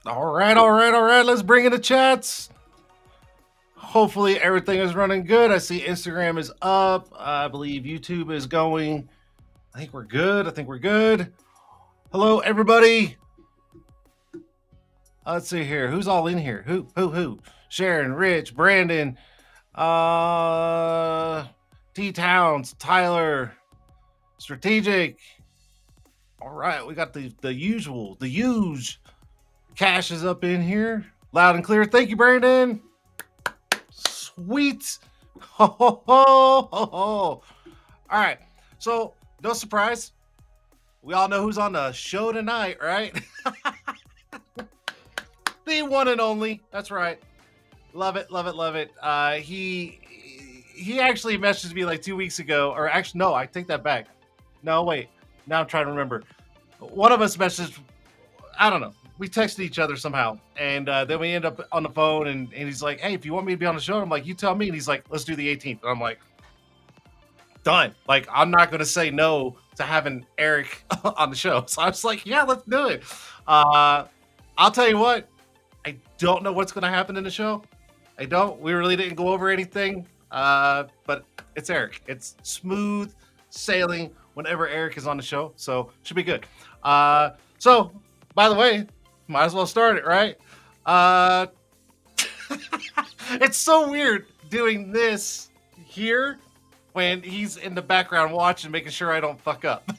All right, all right, all right. Let's bring in the chats. Hopefully everything is running good. I see Instagram is up. I believe YouTube is going. I think we're good. I think we're good. Hello, everybody. Let's see here. Who's all in here? Who? Sharon, Rich, Brandon, T Towns, Tyler, Strategic. All right, we got the usual, the huge. Cash is up in here, loud and clear. Thank you, Brandon. Sweet. Ho, ho, ho, ho, ho. All right. So, no surprise. We all know who's on the show tonight, right? The one and only. That's right. Love it, love it, love it. He actually messaged me like 2 weeks ago, or actually, no, I take that back. No, wait. Now I'm trying to remember. One of us messaged, I don't know. We texted each other somehow, and then we end up on the phone, and he's like, hey, if you want me to be on the show, I'm like, you tell me. And he's like, let's do the 18th. And I'm like, done. Like, I'm not going to say no to having Erik on the show. So I was like, yeah, let's do it. I'll tell you what, I don't know what's going to happen in the show. I don't. We really didn't go over anything, but it's Erik. It's smooth sailing whenever Erik is on the show, so should be good. So, by the way, might as well start it, right? It's so weird doing this here when he's in the background watching, making sure I don't fuck up.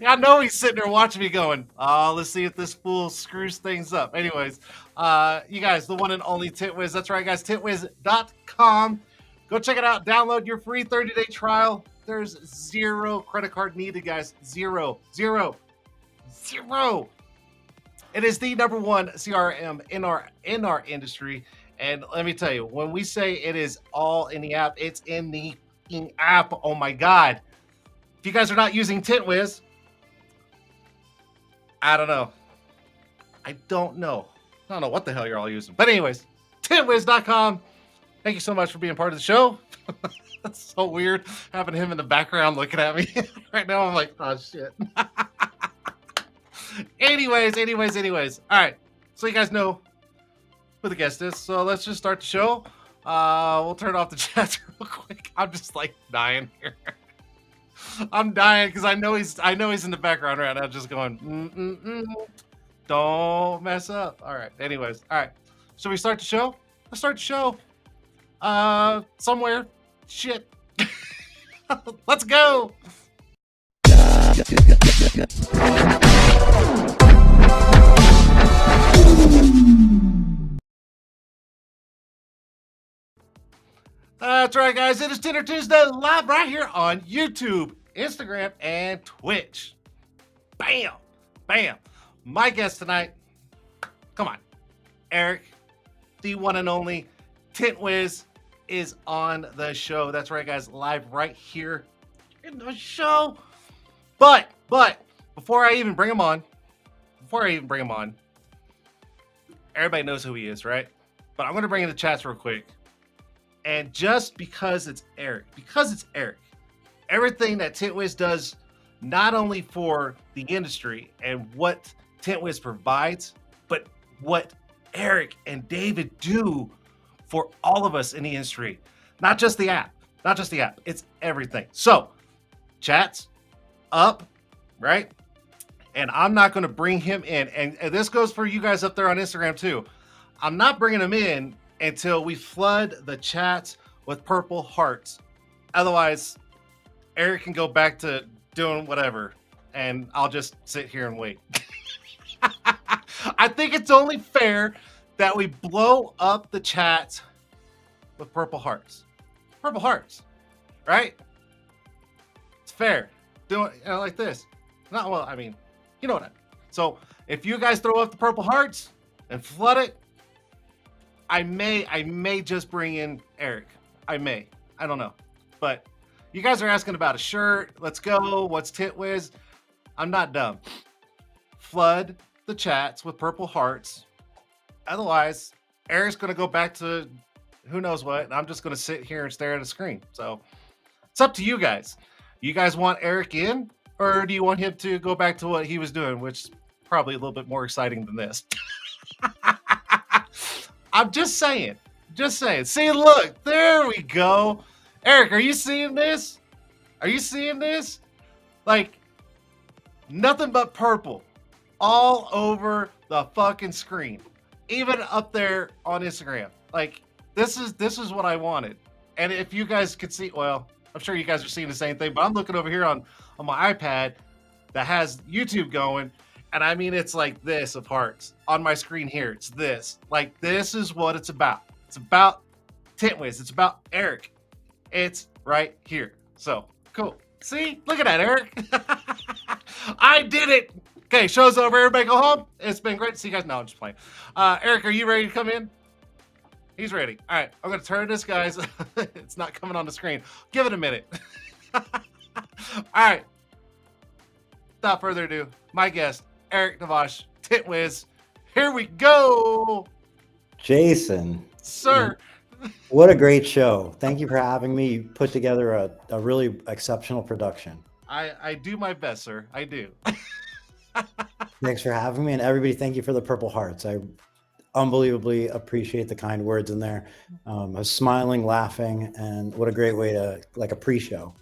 I know he's sitting there watching me going, oh, let's see if this fool screws things up. Anyways, you guys, the one and only TintWiz. That's right, guys, TintWiz.com. Go check it out. Download your free 30-day trial. There's zero credit card needed, guys. Zero. It is the number one CRM in our industry. And let me tell you, when we say it is all in the app, it's in the app. Oh my God. If you guys are not using TintWiz, I don't know. I don't know what the hell you're all using. But anyways, TintWiz.com. Thank you so much for being part of the show. That's so weird having him in the background looking at me right now. I'm like, oh shit. Anyways. All right. So you guys know who the guest is. So let's just start the show. We'll turn off the chat real quick. I'm just like dying here. I'm dying because I know he's in the background right now, just going, don't mess up. All right. Anyways, all right. So we start the show. Let's start the show. Somewhere. Shit. Let's go. That's right, guys. It is Tint'er Tuesday live right here on YouTube, Instagram, and Twitch. Bam. My guest tonight, come on, Erik, the one and only TintWiz, is on the show. That's right, guys, live right here in the show. But before I even bring him on, everybody knows who he is, right? But I'm going to bring in the chats real quick. And just because it's Erik, everything that TintWiz does, not only for the industry and what TintWiz provides, but what Erik and David do for all of us in the industry. Not just the app, it's everything. So, chats up, right? And I'm not going to bring him in. And this goes for you guys up there on Instagram too. I'm not bringing him in until we flood the chats with purple hearts. Otherwise, Erik can go back to doing whatever, and I'll just sit here and wait. I think it's only fair that we blow up the chats with purple hearts. Purple hearts, right? It's fair. Doing like this. Not well, I mean, you know what I mean. So if you guys throw up the purple hearts and flood it, I may just bring in Erik. I don't know. But you guys are asking about a shirt. Let's go. What's TintWiz? I'm not dumb. Flood the chats with purple hearts. Otherwise, Erik's going to go back to who knows what. And I'm just going to sit here and stare at a screen. So it's up to you guys. You guys want Erik in? Or do you want him to go back to what he was doing, which probably a little bit more exciting than this. I'm just saying. Just saying. See, look, there we go. Erik, are you seeing this? Are you seeing this? Like, nothing but purple all over the fucking screen, even up there on Instagram. Like, this is what I wanted. And if you guys could see, well, I'm sure you guys are seeing the same thing, but I'm looking over here on my iPad that has YouTube going, and I mean, it's like this of hearts on my screen here. It's this. Like, this is what it's about. It's about TintWiz. It's about Erik. It's right here. So cool. See, look at that, Erik. I did it. Okay, show's over. Everybody go home. It's been great to see you guys. No, I'm just playing. Erik, are you ready to come in? He's ready. All right, I'm gonna turn this, guys. It's not coming on the screen. Give it a minute. All right. Without further ado, my guest, Erik Devash, TintWiz. Here we go. Jason. Sir. What a great show. Thank you for having me. You put together a really exceptional production. I do my best, sir. I do. Thanks for having me. And everybody, thank you for the purple hearts. I unbelievably appreciate the kind words in there. I was smiling, laughing, and what a great way to, like, a pre-show.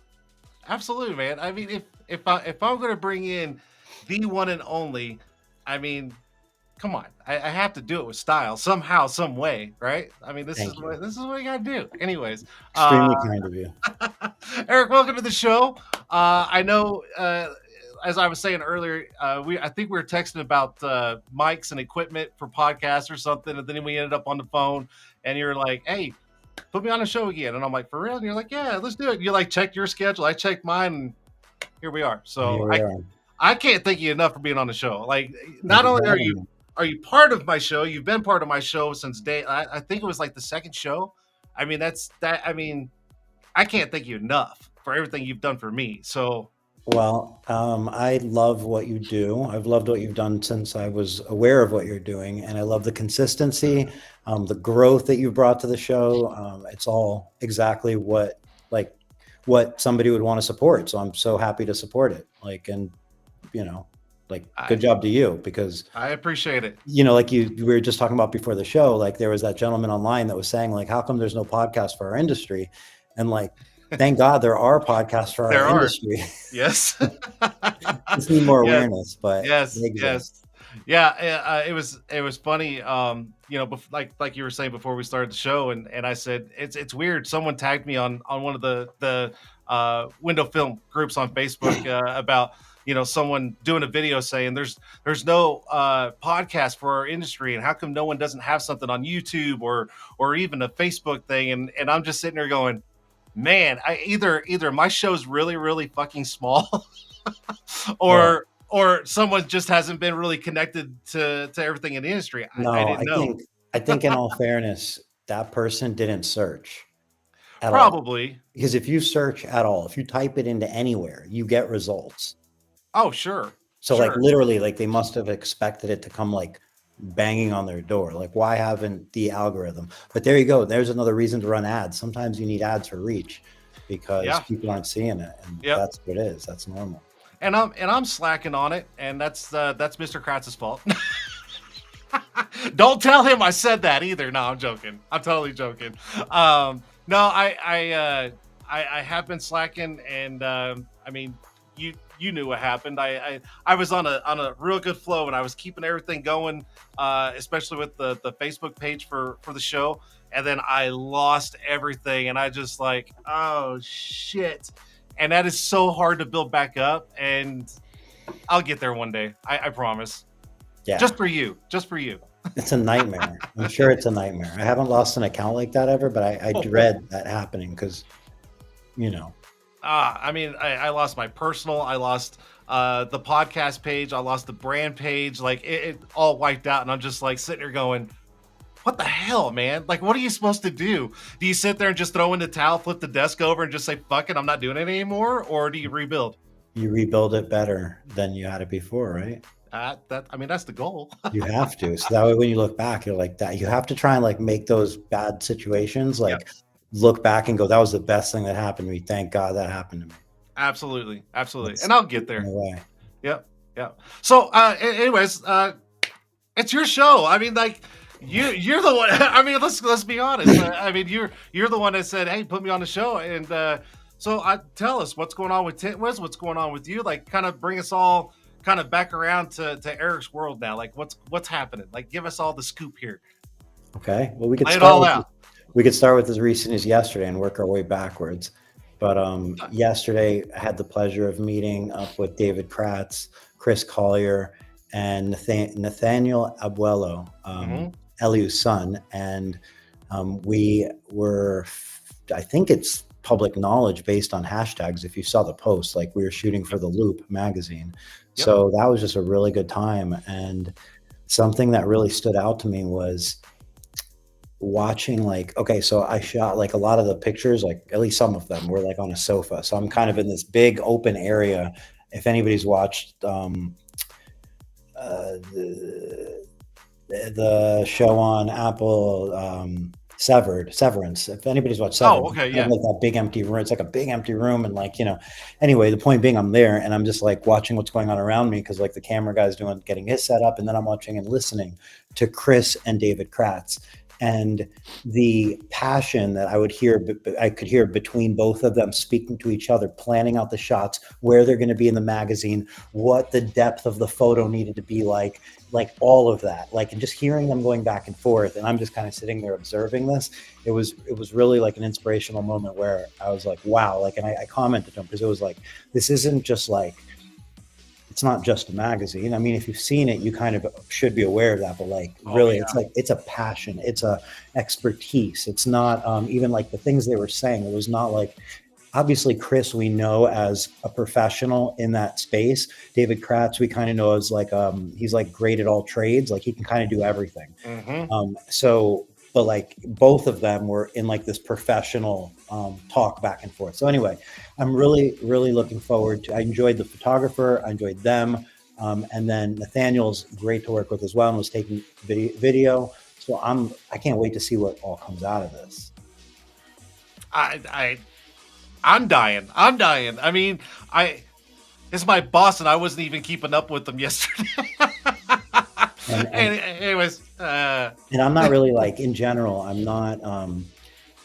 Absolutely, man. I mean, if I'm going to bring in the one and only, I mean, come on. I have to do it with style somehow, some way, right? I mean, this is what you got to do. Anyways, extremely kind of you. Erik, welcome to the show. I know, as I was saying earlier, I think we were texting about mics and equipment for podcasts or something, and then we ended up on the phone, and you're like, "Hey, put me on the show again," and I'm like, "For real?" And you're like, "Yeah, let's do it." You like checked your schedule, I checked mine, and here we are. So I can't thank you enough for being on the show. Like, not only are you part of my show, you've been part of my show since day. I think it was like the second show. I mean, I mean, I can't thank you enough for everything you've done for me. So. Well, I love what you do. I've loved what you've done since I was aware of what you're doing, and I love the consistency, the growth that you brought to the show. It's all exactly what somebody would want to support. So I'm so happy to support it. Like, and good job to you, because I appreciate it. Like we were just talking about before the show, like there was that gentleman online that was saying, like, how come there's no podcast for our industry? And like, thank God there are podcasts for our industry. Yes. Just need more awareness, but yes. Yeah. It was funny. Like you were saying before we started the show, and I said, it's weird. Someone tagged me on one of the window film groups on Facebook about, someone doing a video saying there's no podcast for our industry, and how come no one doesn't have something on YouTube or even a Facebook thing? And I'm just sitting there going, man, either my show's really, really fucking small, or someone just hasn't been really connected to everything in the industry. I think in all fairness, that person didn't search at probably all. Because if you search at all, if you type it into anywhere, you get results. Oh, sure. So like literally, like they must have expected it to come like banging on their door. Like, why haven't the algorithm? But there you go. There's another reason to run ads. Sometimes you need ads for reach because people aren't seeing it, and that's what it is. That's normal. And I'm slacking on it, and that's Mr. Kratz's fault. Don't tell him I said that either. No, I'm joking. I'm totally joking. No, I have been slacking, and I mean, you knew what happened. I was on a real good flow, and I was keeping everything going, especially with the Facebook page for the show. And then I lost everything, and I just like, oh shit. And that is so hard to build back up, and I'll get there one day. I promise. Yeah. Just for you. It's a nightmare. I'm sure it's a nightmare. I haven't lost an account like that ever, but I dread that happening because, I mean, I lost my personal, I lost the podcast page, I lost the brand page, like it all wiped out, and I'm just like sitting there going, what the hell, man? Like, what are you supposed to do? Do you sit there and just throw in the towel, flip the desk over, and just say, fuck it, I'm not doing it anymore? Or do you rebuild? You rebuild it better than you had it before, right? I mean, that's the goal. You have to. So that way when you look back, you're like that. You have to try and like make those bad situations like look back and go, that was the best thing that happened to me. Thank God that happened to me. Absolutely. And I'll get there. Yep. Yeah. So, anyways, it's your show. I mean, like you're the one. I mean, let's be honest. I mean, you're the one that said, "Hey, put me on the show." And so, tell us what's going on with TintWiz. What's going on with you? Like, kind of bring us all kind of back around to Eric's world now. Like, what's happening? Like, give us all the scoop here. Okay. Well, Lay it all out. we could start with as recent as yesterday and work our way backwards. But yesterday, I had the pleasure of meeting up with David Kratz, Chris Collier, and Nathaniel Abuelo, Eliu's son. And we were, I think it's public knowledge based on hashtags. If you saw the post, like we were shooting for the Loop magazine. Yep. So that was just a really good time. And something that really stood out to me was watching, like, okay, so I shot like a lot of the pictures, like at least some of them were like on a sofa. So I'm kind of in this big open area. If anybody's watched the show on Apple, Severance, if anybody's watched Severance, okay, yeah, like that big empty room. It's like a big empty room, and like, anyway, the point being, I'm there and I'm just like watching what's going on around me, because like the camera guy's getting his setup, and then I'm watching and listening to Chris and David Kratz. And the passion that I could hear between both of them, speaking to each other, planning out the shots, where they're going to be in the magazine, what the depth of the photo needed to be like all of that, like, and just hearing them going back and forth. And I'm just kind of sitting there observing this. It was really like an inspirational moment where I was like, wow, like, and I commented to them, because it was like, this isn't just like, it's not just a magazine. I mean, if you've seen it, you kind of should be aware of that, but like, really, yeah. It's like, it's a passion, it's a expertise. It's not even like the things they were saying. It was not like, obviously Chris, we know as a professional in that space. David Kratz, we kind of know as like, he's like great at all trades. Like he can kind of do everything. So, but like both of them were in like this professional talk back and forth. So anyway, I'm really, really looking forward to, I enjoyed the photographer, I enjoyed them. And then Nathaniel's great to work with as well, and was taking video. So I can't wait to see what all comes out of this. I'm dying. I mean, it's my boss, and I wasn't even keeping up with them yesterday. Anyways, and I'm not really like, in general, I'm not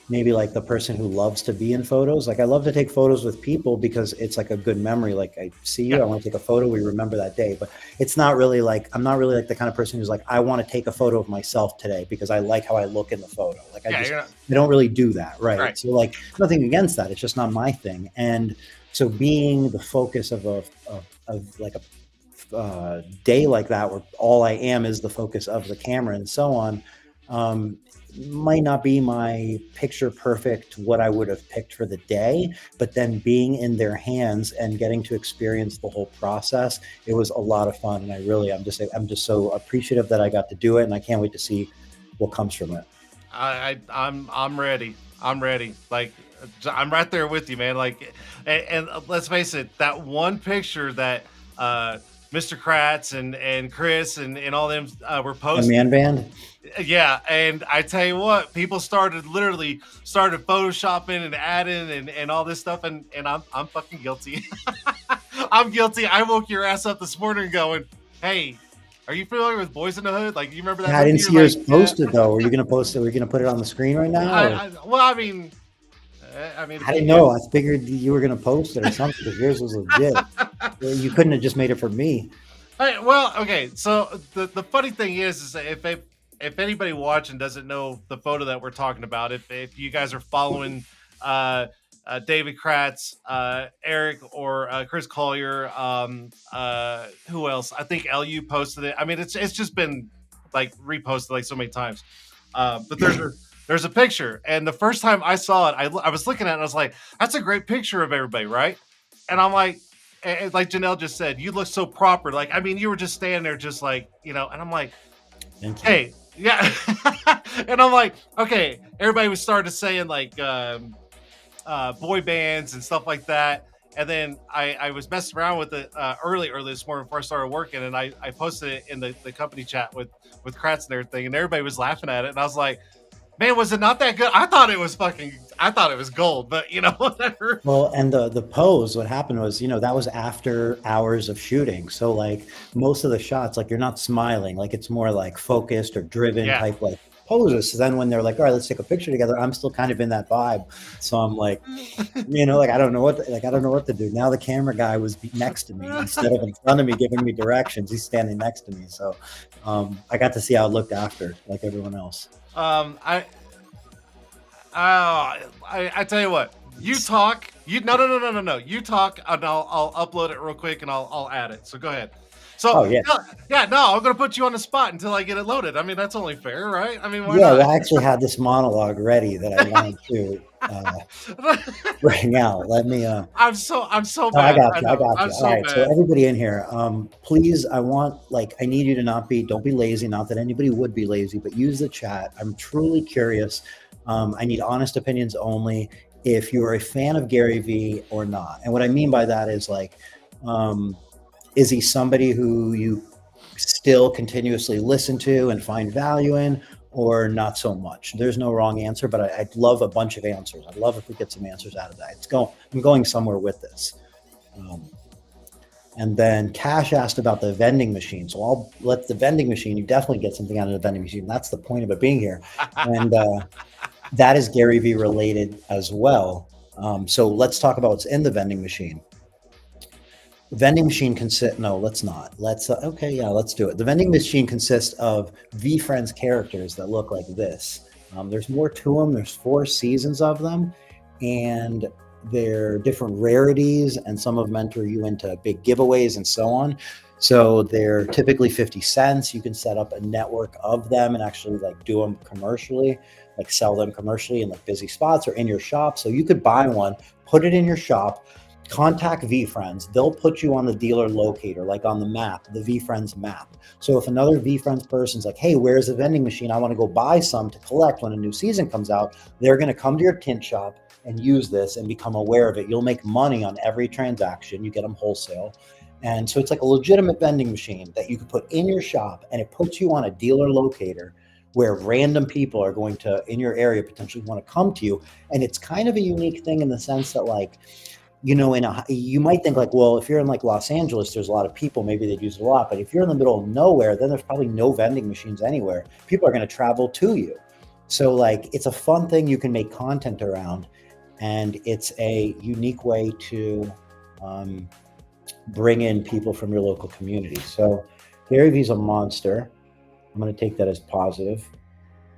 maybe like the person who loves to be in photos. Like I love to take photos with people because it's like a good memory. Like I see you, I want to take a photo, we remember that day. But it's not really like, I'm not really like the kind of person who's like, I want to take a photo of myself today because I like how I look in the photo. Like I don't really do that, right? So like, nothing against that, it's just not my thing. And so being the focus of like a day like that, where all I am is the focus of the camera and so on, might not be my picture perfect what I would have picked for the day, but then being in their hands and getting to experience the whole process, it was a lot of fun. And I'm just so appreciative that I got to do it, and I can't wait to see what comes from it. I'm ready. Like, I'm right there with you, man. Like, and let's face it, that one picture that Mr. Kratz and Chris and all them were posting. The man band? Yeah, and I tell you what, people started photoshopping and adding and all this stuff, and I'm fucking guilty. I'm guilty. I woke your ass up this morning going, hey, are you familiar with Boys in the Hood? Like, you remember that? Yeah, I didn't see yours posted though. Were you gonna post it? Were you gonna put it on the screen right now? Well, I mean, I didn't know. I figured you were gonna post it or something, because yours was legit. You couldn't have just made it for me. Well, okay. So the funny thing is that if anybody watching doesn't know the photo that we're talking about, if you guys are following David Kratz, Erik, or Chris Collier, who else? I think LU posted it. I mean, it's just been like reposted like so many times. But there's a picture, and the first time I saw it, I was looking at it and I was like, that's a great picture of everybody, right? And I'm like, and like Janelle just said, you look so proper. Like, I mean, you were just standing there just like, and I'm like, hey, yeah. And I'm like, okay, everybody was started saying like boy bands and stuff like that. And then I was messing around with it early this morning before I started working, and I posted it in the company chat with Kratz and everything, and everybody was laughing at it. And I was like, Man, was it not that good? I thought it was gold, but whatever. Well, and the pose, what happened was, that was after hours of shooting. So like most of the shots, like you're not smiling, like it's more like focused or driven Yeah. type like poses. So then when they're like, all right, let's take a picture together, I'm still kind of in that vibe. So I'm like, like I don't know what to do. Now the camera guy was next to me instead of in front of me giving me directions. He's standing next to me. So I got to see how it looked after, like everyone else. I tell you what, you talk. No. You talk, and I'll upload it real quick, and I'll add it. So go ahead. So Oh yeah. no, I'm gonna put you on the spot until I get it loaded. I mean, that's only fair, right? I mean, why Yeah, not? well, I actually had this monologue ready that I wanted to bring out. Let me. I'm so Oh, I bad. got I you. I know. got I'm you. All so right. So bad. everybody in here, please, I need you to don't be lazy. Not that anybody would be lazy, but use the chat. I'm truly curious. I need honest opinions only. If you're a fan of Gary Vee or not, and what I mean by that is like, is he somebody who you still continuously listen to and find value in, or not so much? There's no wrong answer, but I'd love a bunch of answers. I'd love if we get some answers out of that. I'm going somewhere with this. And then Cash asked about the vending machine. So I'll let the vending machine, you definitely get something out of the vending machine. That's the point of it being here. And that is Gary Vee related as well. So let's talk about what's in the vending machine. Vending machine consists, no, let's not. Let's, okay, yeah, let's do it. The vending machine consists of VeeFriends characters that look like this. There's more to them. There's 4 seasons of them, and they're different rarities, and some of them enter you into big giveaways and so on. So they're typically 50 cents. You can set up a network of them and actually like do them commercially, like sell them commercially in like busy spots or in your shop. So you could buy one, put it in your shop, contact VeeFriends. They'll put you on the dealer locator, like on the map, the VeeFriends map. So if another VeeFriends person's like, hey, where's the vending machine? I want to go buy some to collect when a new season comes out. They're going to come to your tint shop and use this and become aware of it. You'll make money on every transaction. You get them wholesale. And so it's like a legitimate vending machine that you could put in your shop, and it puts you on a dealer locator where random people are going to, in your area, potentially want to come to you. And it's kind of a unique thing in the sense that like, you might think like, well, if you're in like Los Angeles, there's a lot of people, maybe they'd use it a lot. But if you're in the middle of nowhere, then there's probably no vending machines anywhere. People are going to travel to you. So like, it's a fun thing you can make content around. And it's a unique way to bring in people from your local community. So Gary Vee's a monster. I'm going to take that as positive.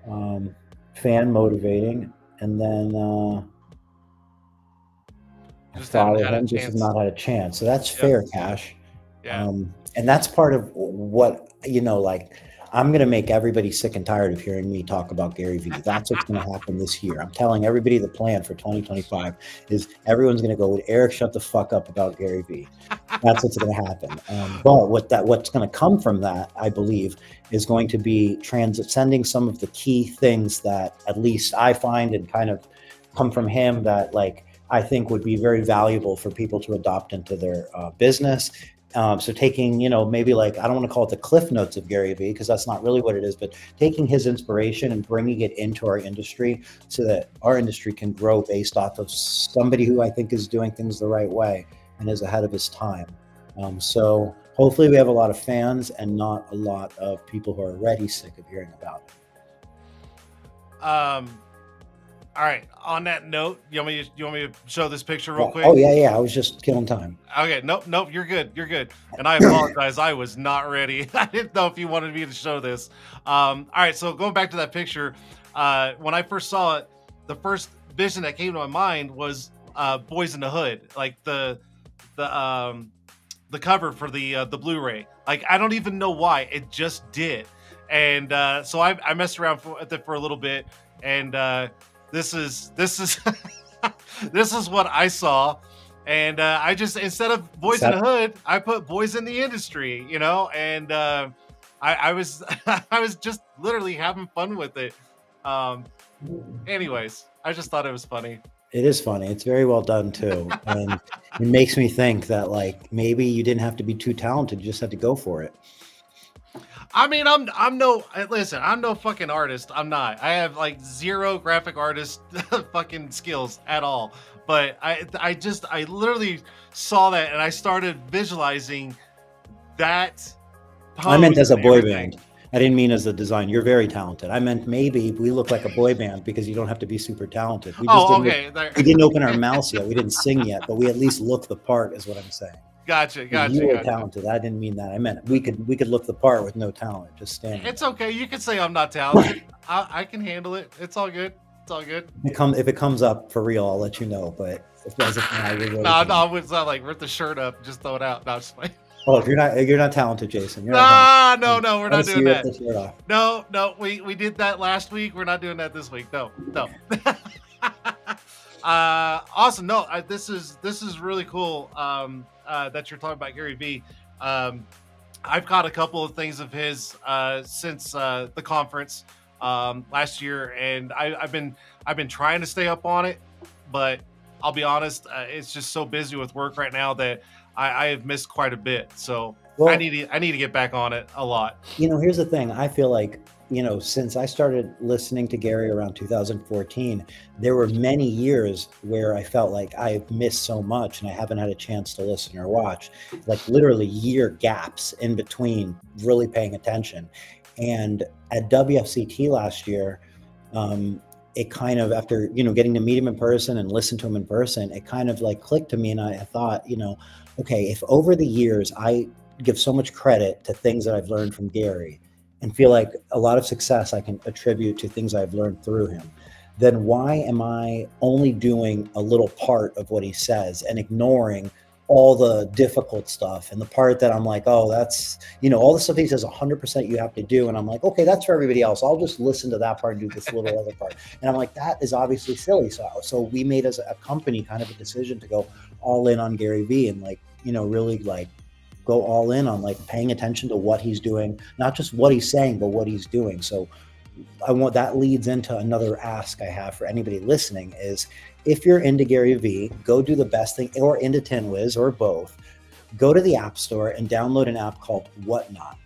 Fan motivating. And then Just follow haven't had a him, just have chance. not had a chance. So that's Yep. fair, Cash. Yeah. And that's part of what, like, I'm going to make everybody sick and tired of hearing me talk about Gary Vee. That's what's going to happen this year. I'm telling everybody the plan for 2025 is everyone's going to go, Eric, shut the fuck up about Gary Vee. That's what's going to happen. But what's going to come from that, I believe, is going to be transcending some of the key things that at least I find and kind of come from him that like I think would be very valuable for people to adopt into their business. So taking, maybe like, I don't want to call it the cliff notes of Gary Vee, because that's not really what it is, but taking his inspiration and bringing it into our industry so that our industry can grow based off of somebody who I think is doing things the right way and is ahead of his time. So hopefully we have a lot of fans and not a lot of people who are already sick of hearing about it. All right. On that note, you want me to show this picture real quick? Oh yeah. I was just killing time. Okay. Nope. You're good. And I apologize. I was not ready. I didn't know if you wanted me to show this. All right. So going back to that picture, when I first saw it, the first vision that came to my mind was Boys in the Hood, like the cover for the Blu-ray. Like I don't even know why, it just did. And so I messed around with it for a little bit, and this is this is what I saw. And I just, instead of Boys in the Hood, I put Boys in the Industry, and I was I was just literally having fun with it. Anyways, I just thought it was funny. It is funny. It's very well done too. And it makes me think that like maybe you didn't have to be too talented, you just had to go for it. I mean, listen, I'm no fucking artist. I'm not. I have like zero graphic artist fucking skills at all. But I literally saw that and I started visualizing that I meant pose as a and boy everything. band. I didn't mean as a design. You're very talented. I meant maybe we look like a boy band because you don't have to be super talented. We just Oh, didn't. okay. There. We didn't open our mouths yet. We didn't sing yet, but we at least look the part. Is what I'm saying. Gotcha, You gotcha, were gotcha. talented. I didn't mean that. I meant we could look the part with no talent, just standing It's there. okay. You can say I'm not talented. I can handle it. It's all good. It's all good. If it comes up for real, I'll let you know. But as of now, you're very No, talented. it's not like rip the shirt up, just throw it out. No, just like, Oh, if you're not talented, Jason. You're not talented. nah, I no, we're want not to see doing you rip that. the shirt off. No, we did that last week. We're not doing that this week. No, no. Awesome. No, this is really cool. That you're talking about Gary Vee. I've caught a couple of things of his since the conference last year, and I've been trying to stay up on it, but I'll be honest, it's just so busy with work right now that I have missed quite a bit. So Well, I need to get back on it a lot. here's the thing. I feel like, since I started listening to Gary around 2014, there were many years where I felt like I've missed so much and I haven't had a chance to listen or watch, like literally year gaps in between really paying attention. And at WFCT last year, it kind of, after, getting to meet him in person and listen to him in person, it kind of like clicked to me. And I thought, okay, if over the years I give so much credit to things that I've learned from Gary and feel like a lot of success I can attribute to things I've learned through him, then why am I only doing a little part of what he says and ignoring all the difficult stuff and the part that I'm like, oh, that's, all the stuff he says 100% you have to do. And I'm like, okay, that's for everybody else. I'll just listen to that part and do this little other part. And I'm like, that is obviously silly. So we made as a company kind of a decision to go all in on Gary Vee and like, really like go all in on like paying attention to what he's doing, not just what he's saying, but what he's doing. So that leads into another ask I have for anybody listening is, if you're into Gary Vee, go do the best thing, or into TintWiz, or both. Go to the App Store and download an app called Whatnot.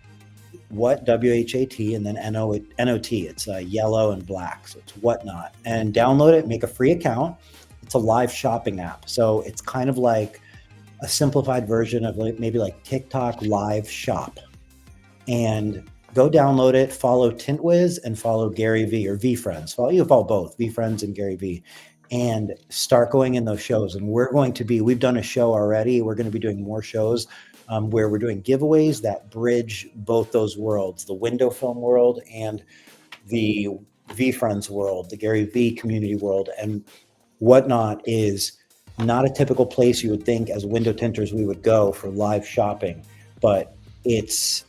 WHAT, and then NOT. It's yellow and black, so it's Whatnot. And download it, make a free account. It's a live shopping app, so it's kind of like a simplified version of maybe like TikTok live shop. And go download it, follow TintWiz and follow Gary Vee, or VeeFriends. Follow both, VeeFriends and Gary Vee, and start going in those shows. And we've done a show already. We're going to be doing more shows where we're doing giveaways that bridge both those worlds, the window film world and the VeeFriends world, the Gary Vee community world. And Whatnot is not a typical place you would think as window tinters we would go for live shopping, but it's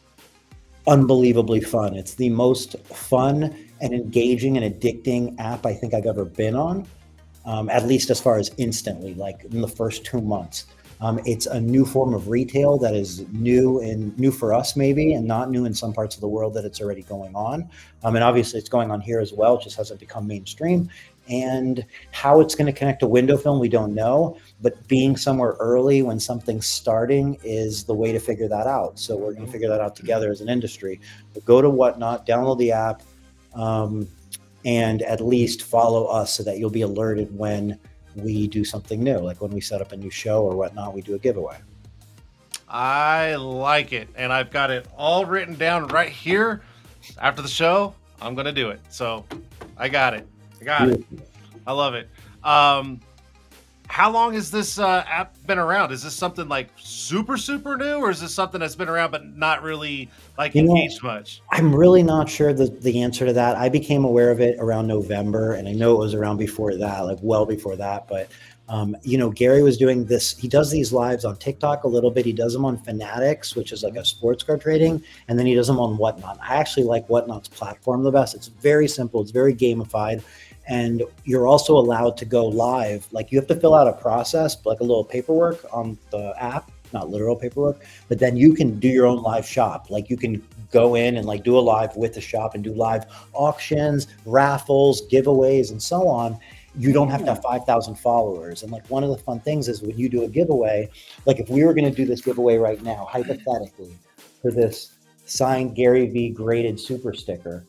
unbelievably fun. It's the most fun and engaging and addicting app I think I've ever been on, at least as far as instantly, like in the first 2 months. It's a new form of retail that is new for us maybe, and not new in some parts of the world that it's already going on. And obviously it's going on here as well, it just hasn't become mainstream. And how it's going to connect to window film, we don't know, but being somewhere early when something's starting is the way to figure that out. So we're going to figure that out together as an industry. But go to Whatnot, download the app, and at least follow us so that you'll be alerted when we do something new, like when we set up a new show or whatnot, we do a giveaway. I like it, and I've got it all written down right here. After the show, I'm gonna do it. So I got it. I love it. How long has this app been around? Is this something like super new, or is this something that's been around but not really like engaged much? I'm really not sure the answer to that. I became aware of it around November, and I know it was around before that, like well before that. But Gary was doing this. He does these lives on TikTok a little bit. He does them on Fanatics, which is like a sports car trading, and then he does them on Whatnot. I actually like Whatnot's platform the best. It's very simple. It's very gamified. And you're also allowed to go live. Like, you have to fill out a process, like a little paperwork on the app, not literal paperwork, but then you can do your own live shop. Like, you can go in and like do a live with the shop and do live auctions, raffles, giveaways, and so on. You don't have to have 5,000 followers. And like, one of the fun things is when you do a giveaway, like if we were going to do this giveaway right now, hypothetically, for this signed Gary V graded super sticker,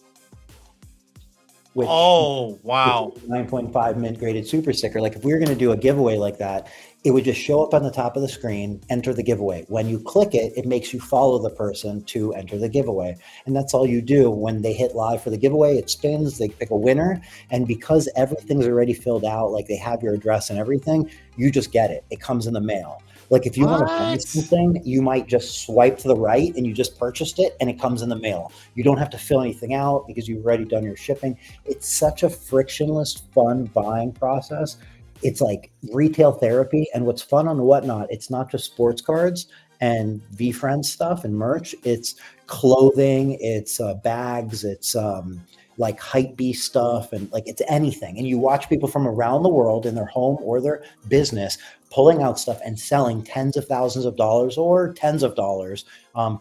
which Oh, wow. 9.5 mint graded super sticker. Like if we were going to do a giveaway like that, it would just show up on the top of the screen, enter the giveaway. When you click it, it makes you follow the person to enter the giveaway. And that's all you do. When they hit live for the giveaway, it spins, they pick a winner. And because everything's already filled out, like they have your address and everything, you just get it. It comes in the mail. Like if you want to buy What? something, you might just swipe to the right and you just purchased it and it comes in the mail. You don't have to fill anything out because you've already done your shipping. It's such a frictionless, fun buying process. It's like retail therapy. And what's fun on the Whatnot, it's not just sports cards and VFriends stuff and merch. It's clothing, it's bags, it's like hype beast stuff, and like it's anything. And you watch people from around the world in their home or their business pulling out stuff and selling tens of thousands of dollars or tens of dollars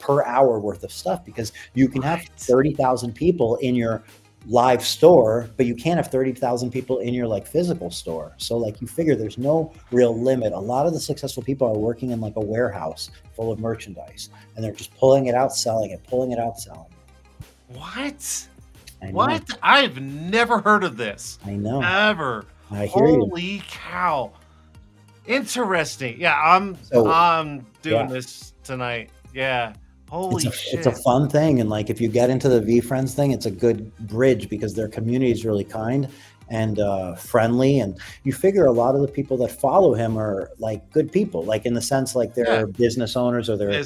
per hour worth of stuff, because you can have 30,000 people in your live store, but you can't have 30,000 people in your like physical store. So like you figure there's no real limit. A lot of the successful people are working in like a warehouse full of merchandise and they're just pulling it out, selling it, pulling it out, selling it. What? I know. What? I've never heard of this. I know. Ever. I hear you. Holy cow. Interesting. Yeah, I'm doing this tonight. Yeah. Holy shit. It's a fun thing. And like if you get into the VFriends thing, it's a good bridge because their community is really kind and friendly. And you figure a lot of the people that follow him are like good people, like in the sense like they're business owners or they're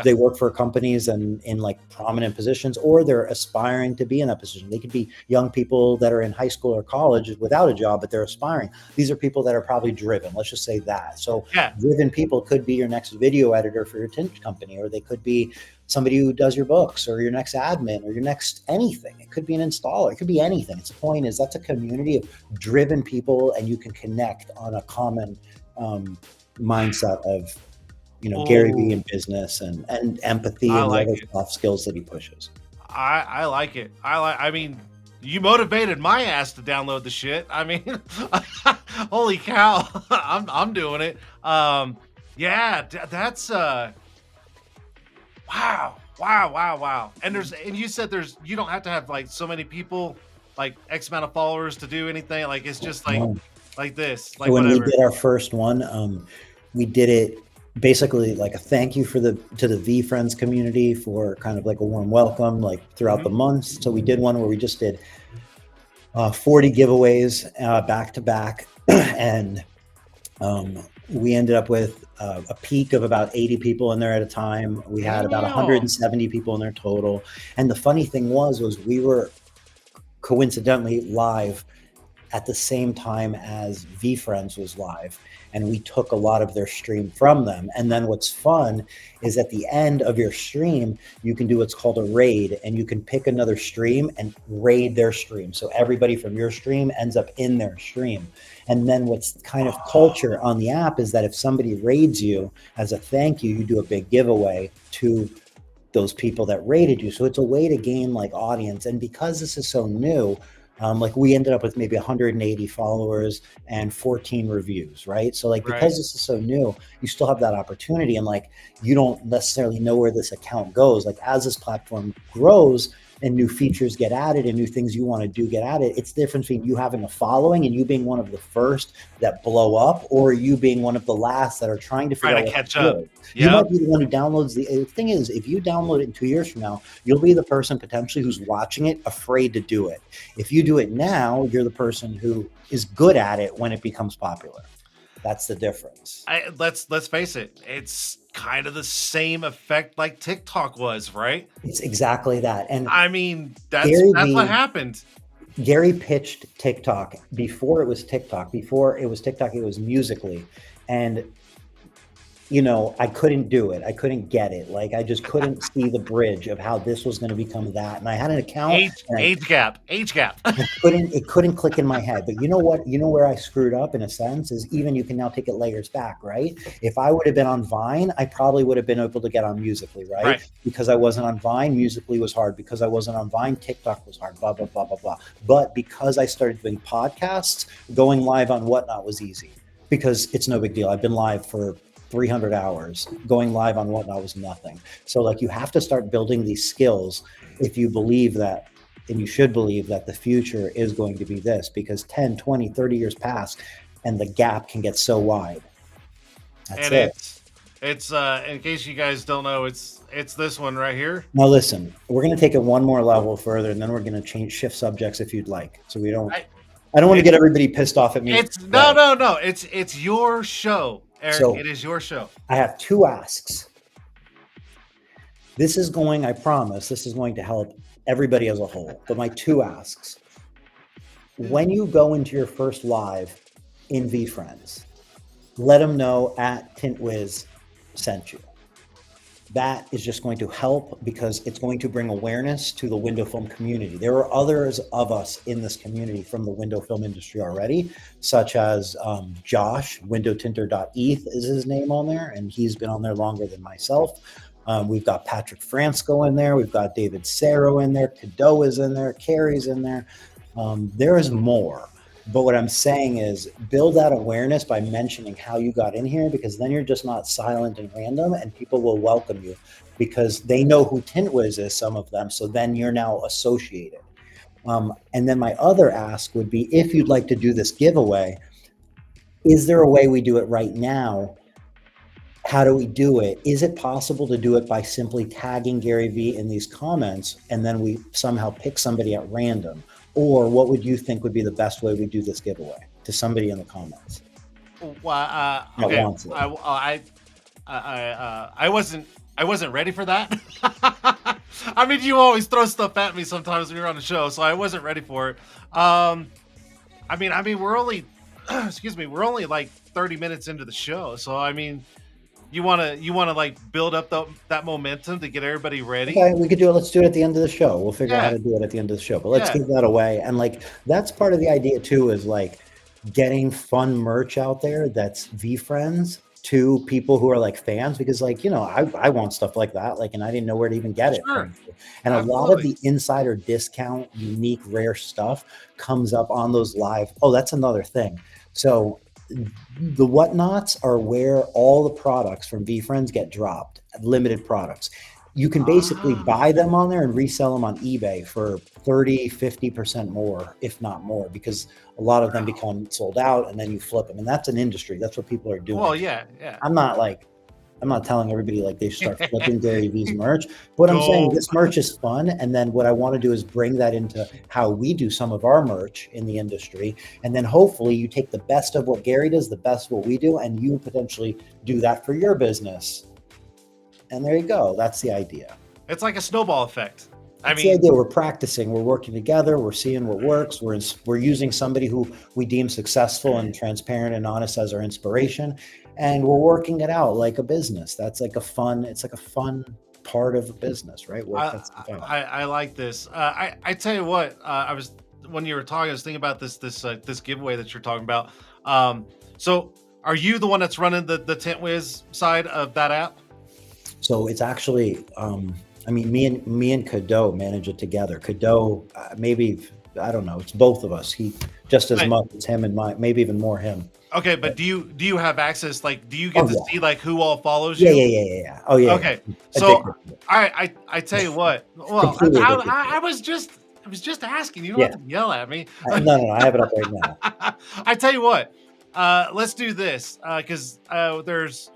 they work for companies and in like prominent positions, or they're aspiring to be in that position. They could be young people that are in high school or college without a job, but they're aspiring. These are people that are probably driven. Let's just say that. So driven people could be your next video editor for your tint company, or they could be somebody who does your books, or your next admin, or your next anything. It could be an installer. It could be anything. It's the point is that's a community of driven people, and you can connect on a common mindset of, you know, Gary Vee in business and empathy and the other soft skills that he pushes. I like it. I mean, you motivated my ass to download the shit. I mean, holy cow, I'm doing it. Yeah, that's wow. And you said you don't have to have like so many people, like X amount of followers to do anything. Like it's just like this. Like so when whatever. we did our first one, we did it basically like a thank you to the VFriends community for kind of like a warm welcome, like throughout the months. So we did one where we just did 40 giveaways back to back, and we ended up with a peak of about 80 people in there at a time. We had about 170 people in there total. And the funny thing was we were coincidentally live at the same time as VFriends was live, and we took a lot of their stream from them. And then what's fun is at the end of your stream, you can do what's called a raid, and you can pick another stream and raid their stream. So everybody from your stream ends up in their stream. And then what's kind of culture on the app is that if somebody raids you as a thank you, you do a big giveaway to those people that raided you. So it's a way to gain like audience. And because this is so new, like we ended up with maybe 180 followers and 14 reviews, right? So like because this is so new, you still have that opportunity, and like you don't necessarily know where this account goes. Like as this platform grows and new features get added and new things you want to do get added, it's the difference between you having a following and you being one of the first that blow up, or you being one of the last that are trying to figure out what catch up. You might be the one who downloads the thing is, if you download it in 2 years from now, you'll be the person potentially who's watching it afraid to do it. If you do it now, you're the person who is good at it when it becomes popular. That's the difference. Let's face it. It's kind of the same effect like TikTok was, right? It's exactly that. And I mean, that's what happened. Gary pitched TikTok before it was TikTok. Before it was TikTok, it was Musical.ly. And you know, I couldn't do it. I couldn't get it. Like I just couldn't see the bridge of how this was going to become that. And I had an account. Age gap. It couldn't click in my head. But you know what? You know where I screwed up in a sense is even you can now take it layers back, right? If I would have been on Vine, I probably would have been able to get on Musical.ly, right? Because I wasn't on Vine, Musical.ly was hard. Because I wasn't on Vine, TikTok was hard, blah, blah, blah, blah, blah. But because I started doing podcasts, going live on Whatnot was easy because it's no big deal. I've been live for 300 hours. Going live on Whatnot was nothing. So like you have to start building these skills if you believe that, and you should believe that the future is going to be this, because 10, 20, 30 years pass and the gap can get so wide. That's And it. it's in case you guys don't know, it's this one right here. Now listen, we're going to take it one more level further, and then we're going to shift subjects if you'd like. So we don't. I don't want to get everybody pissed off at me. It's no. It's your show, Eric. So it is your show. I have 2 asks. This is going, I promise, this is going to help everybody as a whole. But my 2 asks: when you go into your first live in VFriends, let them know at TintWiz sent you. That is just going to help, because it's going to bring awareness to the window film community. There are others of us in this community from the window film industry already, such as Josh, windowtinter.eth is his name on there, and he's been on there longer than myself. We've got Patrick Fransco in there. We've got David Saro in there. Cadeau is in there. Carrie's in there. There is more. But what I'm saying is build that awareness by mentioning how you got in here, because then you're just not silent and random, and people will welcome you because they know who TintWiz is, some of them. So then you're now associated. And then my other ask would be, if you'd like to do this giveaway, is there a way we do it right now? How do we do it? Is it possible to do it by simply tagging Gary Vee in these comments, and then we somehow pick somebody at random? Or what would you think would be the best way we do this giveaway, to somebody in the comments? Well, okay. I wasn't ready for that. I mean, you always throw stuff at me sometimes when you're on the show, so I wasn't ready for it. I mean, we're only, excuse me, we're only like 30 minutes into the show, so I mean, you wanna like build up that momentum to get everybody ready. Okay, we could do it. Let's do it at the end of the show. We'll figure out how to do it at the end of the show. But let's give that away. And like that's part of the idea too, is like getting fun merch out there that's VFriends to people who are like fans, because like, you know, I want stuff like that, like, and I didn't know where to even get it. And a lot of the insider discount, unique, rare stuff comes up on those live. Oh, that's another thing. So the Whatnots are where all the products from VFriends get dropped, limited products. You can basically buy them on there and resell them on eBay for 30, 50% more, if not more, because a lot of them become sold out and then you flip them. And that's an industry. That's what people are doing. Well, yeah. I'm not telling everybody like they should start flipping Gary Vee's merch. But I'm saying this merch is fun. And then what I want to do is bring that into how we do some of our merch in the industry. And then hopefully you take the best of what Gary does, the best of what we do, and you potentially do that for your business. And there you go. That's the idea. It's like a snowball effect. That's the idea. We're practicing. We're working together. We're seeing what works. We're using somebody who we deem successful and transparent and honest as our inspiration, and we're working it out like a business. That's like a fun. It's like a fun part of a business, right? I like this. I tell you what. When you were talking, I was thinking about this giveaway that you're talking about. So, are you the one that's running the TintWiz side of that app? So it's actually. I mean, me and Cadeau manage it together. Cadeau, maybe, I don't know. It's both of us. He just as much as him and maybe even more him. Okay, but do you have access? Like, do you get to see like who all follows you? Yeah. Oh yeah. Okay, so I tell you what. Well, I was just asking. You don't have to yell at me. No, I have it up right now. I tell you what. Let's do this because there's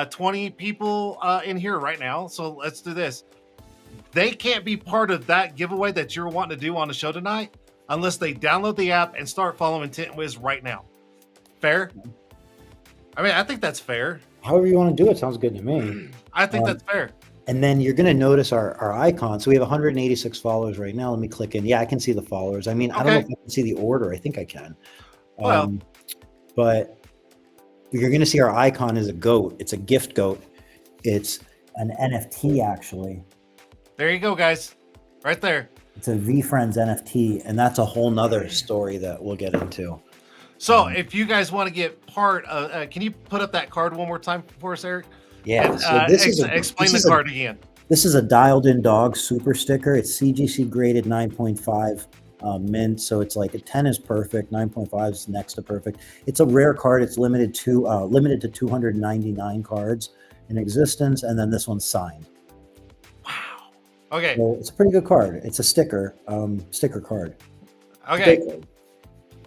20 people in here right now. So let's do this. They can't be part of that giveaway that you're wanting to do on the show tonight unless they download the app and start following TintWiz right now. Fair? I mean, I think that's fair. However you want to do it sounds good to me. I think that's fair. And then you're going to notice our icon. So we have 186 followers right now. Let me click in. Yeah, I can see the followers. I mean, I don't know if I can see the order. I think I can. Well, but you're going to see our icon is a goat. It's a gift goat. It's an NFT, actually. There you go, guys. Right there. It's a VFriends NFT, and that's a whole nother story that we'll get into. So if you guys want to get part of, can you put up that card one more time for us, Eric? Yeah. And, so explain the card again. This is a dialed in dog super sticker. It's CGC graded 9.5. mint. So it's like a 10 is perfect, 9.5 is next to perfect. It's a rare card. It's limited to 299 cards in existence, and then this one's signed. Wow. Okay. So it's a pretty good card. It's a sticker card. Okay.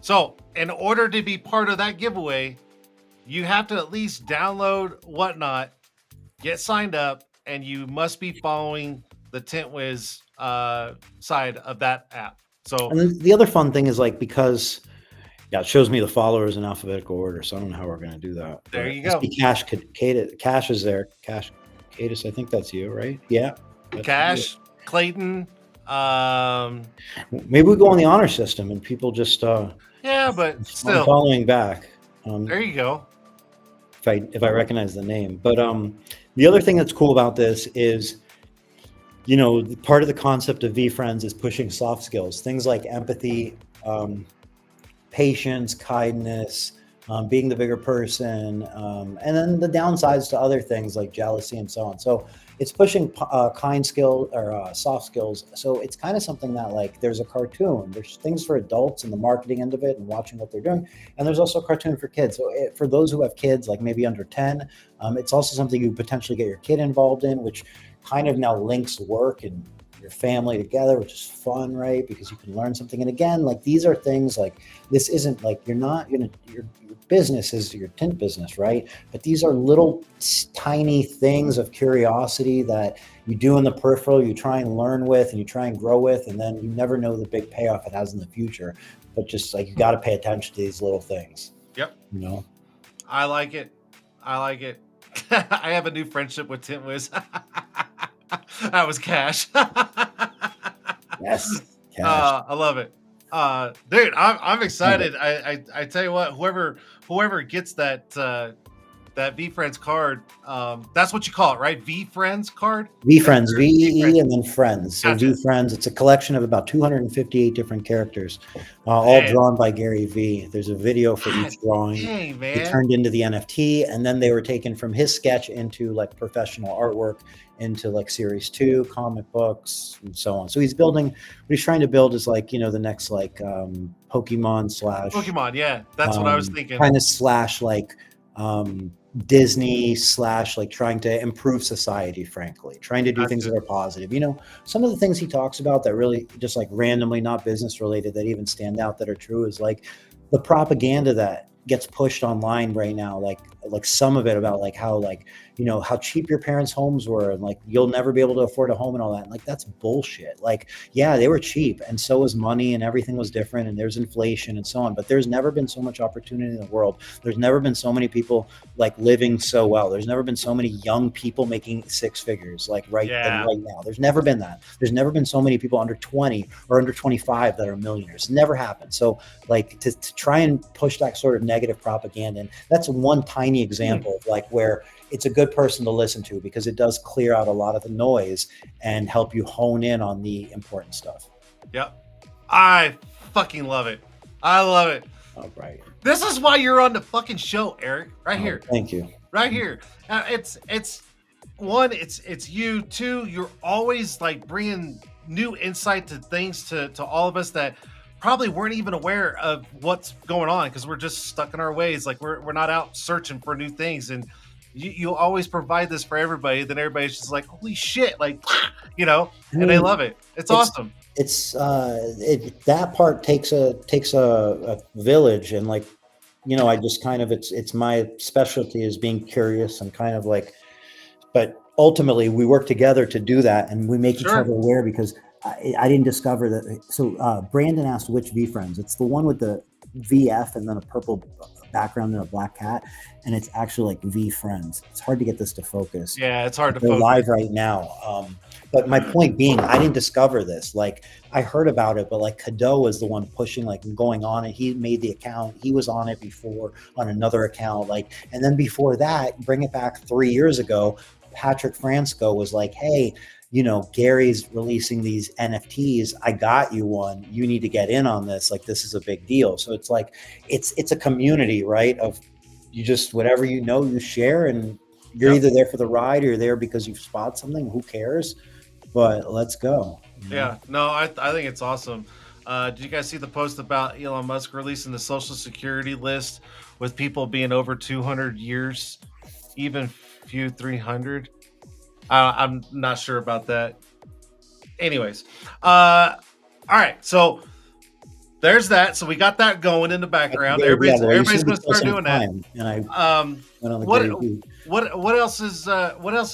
So in order to be part of that giveaway, you have to at least download Whatnot, get signed up, and you must be following the TintWiz side of that app. So, and the other fun thing is like, because it shows me the followers in alphabetical order, so I don't know how we're going to do that. There you go. Cash is there. Cash, Cadis, I think that's you, right? Yeah. Cash, Clayton. Maybe we go on the honor system and people just yeah, but still following back. There you go. If I recognize the name. But the other thing that's cool about this is, part of the concept of VFriends is pushing soft skills, things like empathy, patience, kindness, being the bigger person, and then the downsides to other things like jealousy and so on. So it's pushing kind skill or soft skills. So it's kind of something that, like, there's a cartoon, there's things for adults and the marketing end of it and watching what they're doing. And there's also a cartoon for kids. So for those who have kids, like maybe under 10, it's also something you potentially get your kid involved in, which kind of now links work and your family together, which is fun, right? Because you can learn something. And again, like, these are things like, this isn't like, you're not gonna, your business is your tint business, right? But these are little tiny things of curiosity that you do in the peripheral, you try and learn with and you try and grow with, and then you never know the big payoff it has in the future. But just like, you got to pay attention to these little things. Yep. I like it. I have a new friendship with TintWiz. That was Cash. Yes, Cash. I love it. Dude, I'm excited. I tell you what, whoever gets that VFriends card, that's what you call it, right? VFriends card? VFriends, VEE, and then Friends. So Gotcha. VFriends, it's a collection of about 258 different characters, all drawn by Gary V. There's a video for each drawing. Hey, man. It turned into the NFT, and then they were taken from his sketch into like professional artwork, into like series 2, comic books, and so on. So he's building, what he's trying to build is like, the next like Pokemon, yeah. That's what I was thinking. Kind of slash like Disney slash like trying to improve society, frankly, trying to do things that are positive. Some of the things he talks about that really just like randomly not business related that even stand out that are true is like the propaganda that gets pushed online right now, like some of it about like how like how cheap your parents' homes were and like you'll never be able to afford a home and all that. And like, that's bullshit. Like, yeah, they were cheap and so was money and everything was different and there's inflation and so on, but there's never been so much opportunity in the world. There's never been so many people like living so well. There's never been so many young people making 6 figures like right now. There's never been that. There's never been so many people under 20 or under 25 that are millionaires. Never happened. So like to try and push that sort of negative propaganda, and that's one tiny example of like where it's a good person to listen to, because it does clear out a lot of the noise and help you hone in on the important stuff. Yep. I fucking love it. I love it. All right. This is why you're on the fucking show, Erik. Right here. Thank you. Right here. It's one, it's you. 2, you're always like bringing new insight to things to all of us that probably weren't even aware of what's going on, because we're just stuck in our ways. Like we're not out searching for new things, and you always provide this for everybody. Then everybody's just like, holy shit, like, and they love it. It's awesome. It's that part takes a village, and like, I just kind of, it's my specialty is being curious and kind of like, but ultimately we work together to do that, and we make each other aware, because I didn't discover that. So Brandon asked which VFriends. It's the one with the VF and then a purple background and a black cat, and it's actually like VFriends. It's hard to get this to focus. Yeah, it's hard to They're focus. live right now. But my point being, I didn't discover this. Like, I heard about it, but like Cadeau was the one pushing, like going on it. He made the account. He was on it before on another account. Like, and then before that, bring it back 3 years ago, Patrick Fransco was like, hey, Gary's releasing these NFTs. I got you one. You need to get in on this. Like, this is a big deal. So it's like, it's a community, right? Of you just, whatever you share, and you're either there for the ride or you're there because you've spotted something. Who cares? But let's go. Yeah, no, I think it's awesome. Did you guys see the post about Elon Musk releasing the Social Security list with people being over 200 years, even few 300? I'm not sure about that. Anyways, all right. So there's that. So we got that going in the background. Yeah, well, you Everybody's said we going to still start some doing that. time, and I went on the What Gary Vee. what else is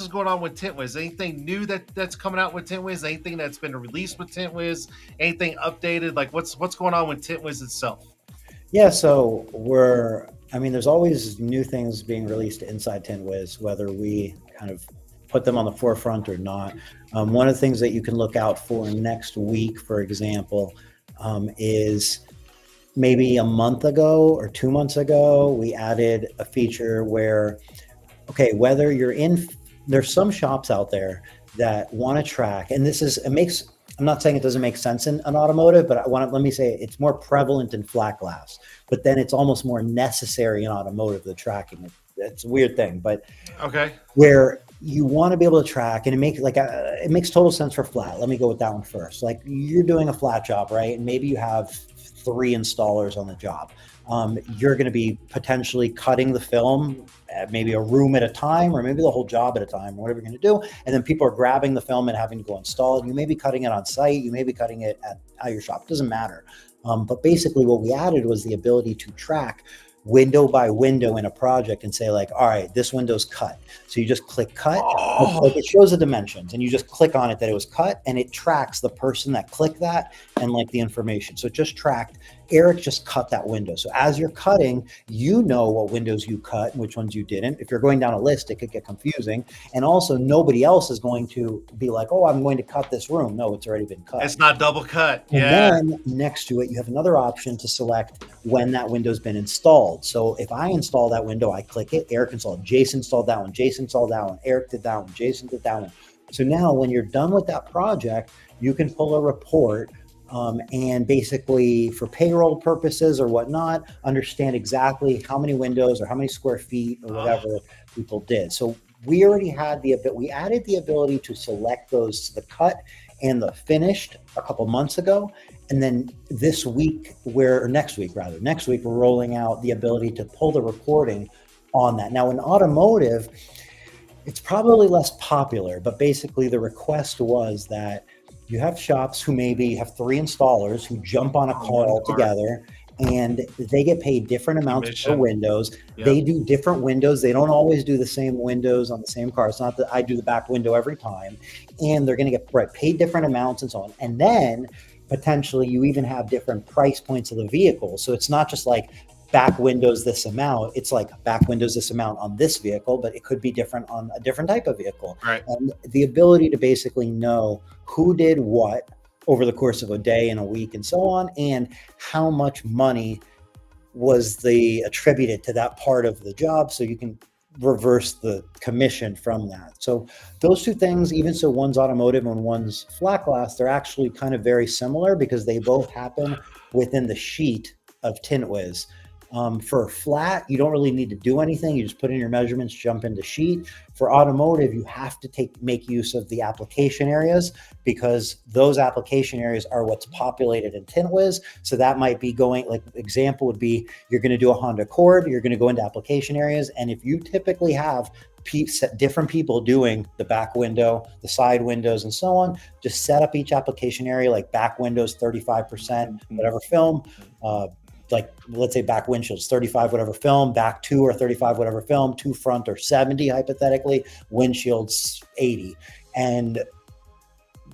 going on with TintWiz? Anything new that's coming out with TintWiz? Anything that's been released with TintWiz? Anything updated? Like what's going on with TintWiz itself? Yeah, so there's always new things being released inside TintWiz, whether we kind of put them on the forefront or not. One of the things that you can look out for next week, for example, is maybe a month ago or 2 months ago, we added a feature where, okay, whether you're in, there's some shops out there that want to track, and I'm not saying it doesn't make sense in an automotive, but let me say it's more prevalent in flat glass, but then it's almost more necessary in automotive, the tracking. It's a weird thing, but okay, where you want to be able to track, and it makes total sense for flat. Let me go with that one first. Like you're doing a flat job, right? And maybe you have 3 installers on the job. You're going to be potentially cutting the film at maybe a room at a time, or maybe the whole job at a time, whatever you're going to do. And then people are grabbing the film and having to go install it. You may be cutting it on site. You may be cutting it at your shop. It doesn't matter. But basically what we added was the ability to track window by window in a project and say like, all right, this window's cut. So you just click cut, like it shows the dimensions, and you just click on it that it was cut, and it tracks the person that clicked that and like the information. So it just tracked, Erik just cut that window. So as you're cutting, you know what windows you cut and which ones you didn't. If you're going down a list, it could get confusing. And also nobody else is going to be like, oh, I'm going to cut this room. No, it's already been cut. It's not double cut. And yeah. then next to it, you have another option to select when that window's been installed. So if I install that window, I click it, Erik installed, Jason installed that one, Jason installed that one, Erik did that one, Jason did that one. So now when you're done with that project, you can pull a report and basically for payroll purposes or whatnot, understand exactly how many windows or how many square feet or whatever people did. So we already had we added the ability to select those, the cut and the finished a couple months ago. And then next week, we're rolling out the ability to pull the reporting on that. Now in automotive, it's probably less popular, but basically the request was that you have shops who maybe have 3 installers who jump on a call all together, and they get paid different amounts per windows. Yep. They do different windows. They don't always do the same windows on the same car. It's not that I do the back window every time, and they're going to get paid different amounts and so on. And then potentially you even have different price points of the vehicle. So it's not just like back windows this amount. It's like back windows this amount on this vehicle, but it could be different on a different type of vehicle. Right. And the ability to basically know who did what over the course of a day and a week and so on, and how much money was attributed to that part of the job, so you can reverse the commission from that. So those 2 things, even so one's automotive and one's flat glass, they're actually kind of very similar because they both happen within the sheet of TintWiz. For flat, you don't really need to do anything. You just put in your measurements, jump into sheet. For automotive, you have to make use of the application areas, because those application areas are what's populated in TintWiz. So that might be going, like example would be, you're going to do a Honda Accord, you're going to go into application areas. And if you typically have different people doing the back window, the side windows, and so on, just set up each application area, like back windows, 35%, whatever film, like let's say back windshields 35 whatever film, back 2 or 35 whatever film, 2 front or 70 hypothetically, windshields 80, and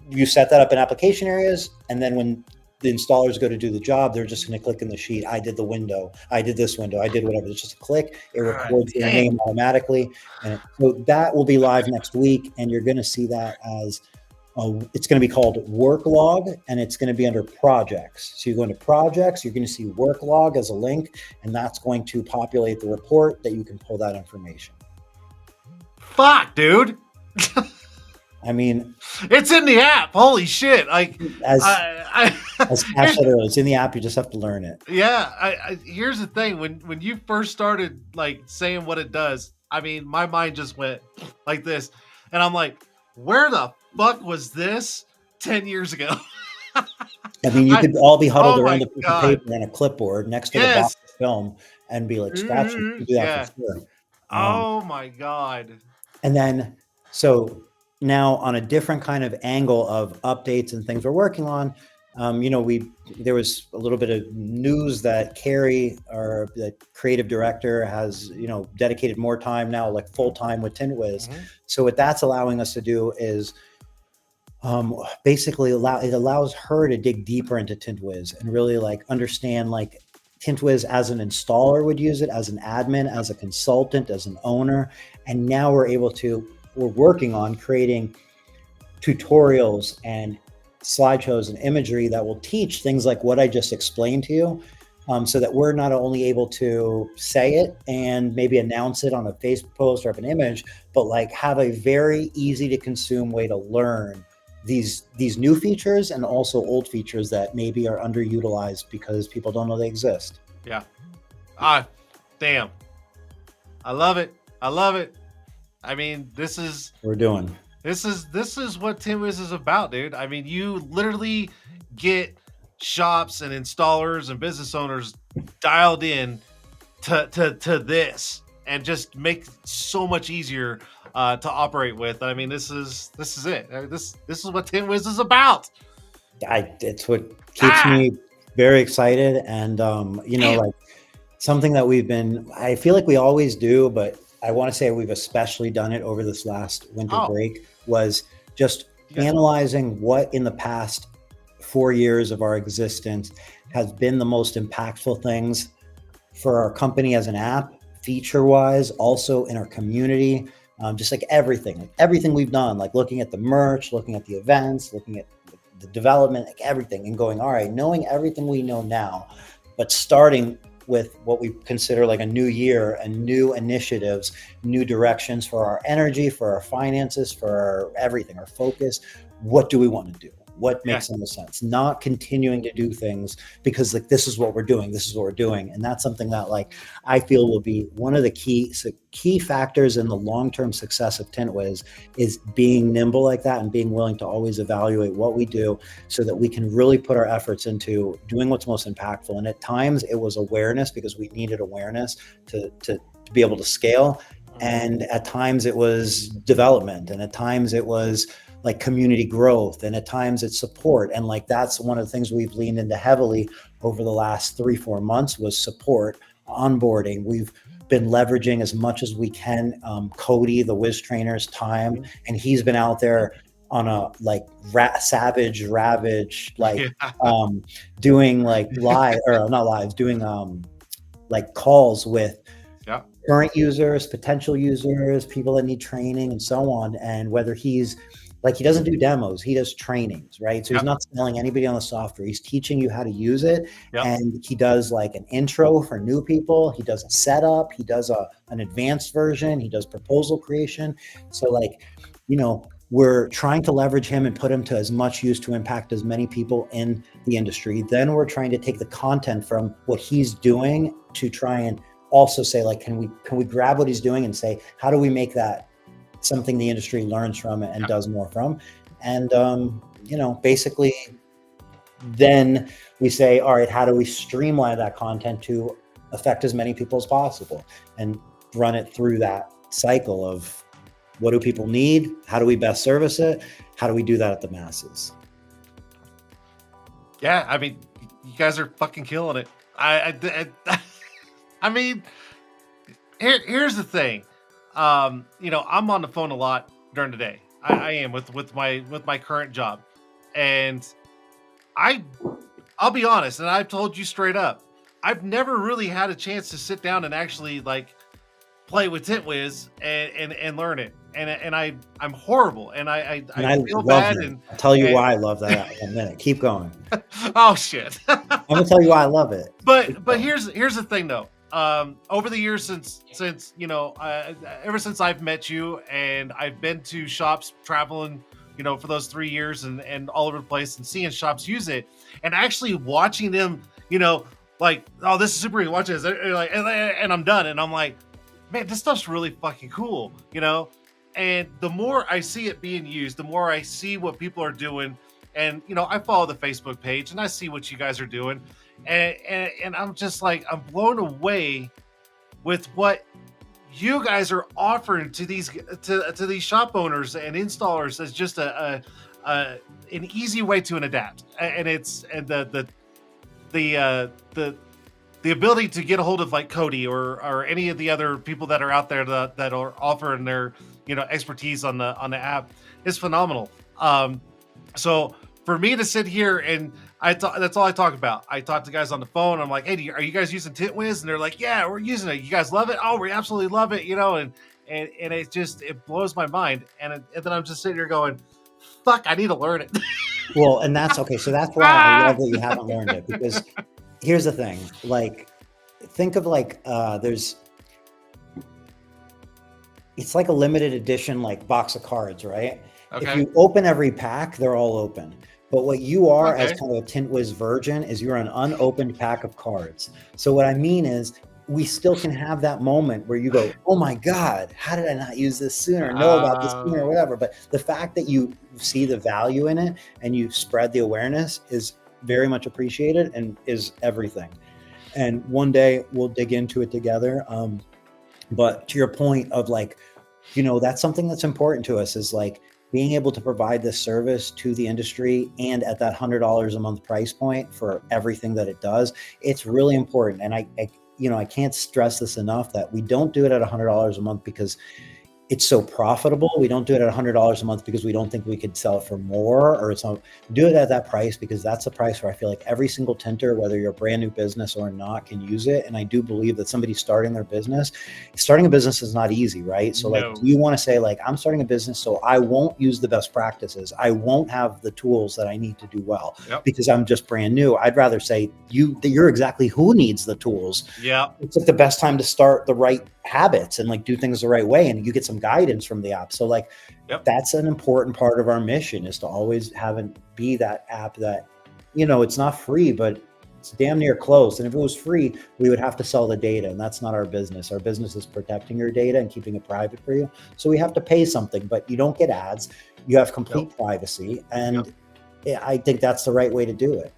you set that up in application areas. And then when the installers go to do the job, they're just going to click in the sheet, I did the window, I did this window, I did whatever. It's just a click, it records their name automatically. And so that will be live next week, and you're going to see that as it's going to be called work log, and it's going to be under projects. So you go into projects, you're going to see work log as a link, and that's going to populate the report that you can pull that information. Fuck, dude. I mean, it's in the app. Holy shit. Like as Cash said earlier, it's in the app. You just have to learn it. Yeah. Here's the thing. When you first started like saying what it does, I mean, my mind just went like this, and I'm like, where the fuck was this 10 years ago? I mean, you I could all be huddled oh around my a piece of god. paper and a clipboard next to the box Yes. of film and be like, scratch it. You Mhm. can do that for Yeah. sure. Um, Oh my god. and then, so now on a different kind of angle of updates and things we're working on, there was a little bit of news that Carrie, our the creative director, has dedicated more time now, like full time with TintWiz. Mhm. So what that's allowing us to do is basically allows her to dig deeper into TintWiz and really like understand like TintWiz as an installer would use it, as an admin, as a consultant, as an owner. And now we're working on creating tutorials and slideshows and imagery that will teach things like what I just explained to you. So that we're not only able to say it and maybe announce it on a Facebook post or of an image, but like have a very easy to consume way to learn these new features and also old features that maybe are underutilized because people don't know they exist. Yeah. Ah, damn. I love it. I love it. I mean, We're doing. this is what TintWiz is about, dude. I mean, you literally get shops and installers and business owners dialed in to this and just make it so much easier to operate with. I mean, this is it. This is what TintWiz is about. It's what keeps me very excited. And, Damn. like something that I feel like we always do, but I want to say we've especially done it over this last winter Oh, break, was just you guys, analyzing what in the past 4 years of our existence has been the most impactful things for our company as an app, feature wise, also in our community, just like everything we've done, like looking at the merch, looking at the events, looking at the development, like everything, and going, all right, knowing everything we know now, but starting with what we consider like a new year and new initiatives, new directions for our energy, for our finances, for our everything, our focus. What do we want to do? What yeah, makes the most sense? Not continuing to do things because like this is what we're doing, and that's something that like I feel will be one of the key factors in the long-term success of TintWiz is being nimble like that and being willing to always evaluate what we do so that we can really put our efforts into doing what's most impactful. And at times it was awareness because we needed awareness to be able to scale, and at times it was development, and at times it was like community growth, and at times it's support. And like that's one of the things we've leaned into heavily over the last 3-4 months was support, onboarding. We've been leveraging as much as we can Cody, the Wiz trainer's time, and he's been out there on a like savage ravage, like yeah, doing like live or not live, doing like calls with yeah, current users, potential users, people that need training and so on. And whether he's like, he doesn't do demos, he does trainings, right? So he's yeah, not selling anybody on the software. He's teaching you how to use it. yeah, And he does like an intro for new people. He does a setup. He does an advanced version. He does proposal creation. So like, we're trying to leverage him and put him to as much use to impact as many people in the industry. Then we're trying to take the content from what he's doing to try and also say like, can we grab what he's doing and say, how do we make that something the industry learns from and yeah. does more from? And basically then we say, all right, how do we streamline that content to affect as many people as possible and run it through that cycle of what do people need, how do we best service it, how do we do that at the masses? Yeah, I mean, you guys are fucking killing it. I mean, here's the thing. I'm on the phone a lot during the day. I am with my current job, and I'll be honest, and I've told you straight up, I've never really had a chance to sit down and actually like play with TintWiz and learn it. And I'm horrible, and I feel love bad. that. And I'll tell you and why I love that in a minute. Keep going. oh shit. I'm gonna tell you why I love it. But here's the thing though. Over the years since ever since I've met you, and I've been to shops traveling, for those 3 years and all over the place and seeing shops use it and actually watching them, like, oh, this is super easy. Watch this, and I'm done, and I'm like, man, this stuff's really fucking cool. And the more I see it being used, the more I see what people are doing, and I follow the Facebook page and I see what you guys are doing, and I'm just like, I'm blown away with what you guys are offering to these shop owners and installers as just a an easy way to adapt, and it's and the the ability to get a hold of like Cody or any of the other people that are out there that are offering their expertise on the app is phenomenal. So for me to sit here and that's all I talk about. I talk to guys on the phone. I'm like, hey, are you guys using TintWiz? And they're like, yeah, we're using it. You guys love it? Oh, we absolutely love it. And it blows my mind. And then I'm just sitting here going, fuck, I need to learn it. Well, and that's okay. So that's why I love that you haven't learned it, because here's the thing. Like, think of like, it's like a limited edition, like box of cards, right? Okay. If you open every pack, they're all open. But what you are as kind of a TintWiz virgin is you're an unopened pack of cards. So what I mean is we still can have that moment where you go, oh my God, how did I not use this sooner? Know about this sooner or whatever. But the fact that you see the value in it and you spread the awareness is very much appreciated and is everything. And one day we'll dig into it together. But to your point of like, that's something that's important to us, is like being able to provide this service to the industry and at that $100 a month price point for everything that it does. It's really important. And I can't stress this enough, that we don't do it at $100 a month because it's so profitable. We don't do it at $100 a month because we don't think we could sell it for more, or do it at that price because that's the price where I feel like every single tinter, whether you're a brand new business or not, can use it. And I do believe that somebody starting a business is not easy, right? So like, do you want to say like, I'm starting a business, so I won't use the best practices. I won't have the tools that I need to do well because I'm just brand new. I'd rather say you're exactly who needs the tools. Yeah. It's like the best time to start the right habits and like do things the right way, and you get some guidance from the app. So like that's an important part of our mission, is to always be that app that it's not free, but it's damn near close. And if it was free, we would have to sell the data, and that's not our business. Our business is protecting your data and keeping it private for you. So we have to pay something, but you don't get ads. You have complete privacy, and I think that's the right way to do it.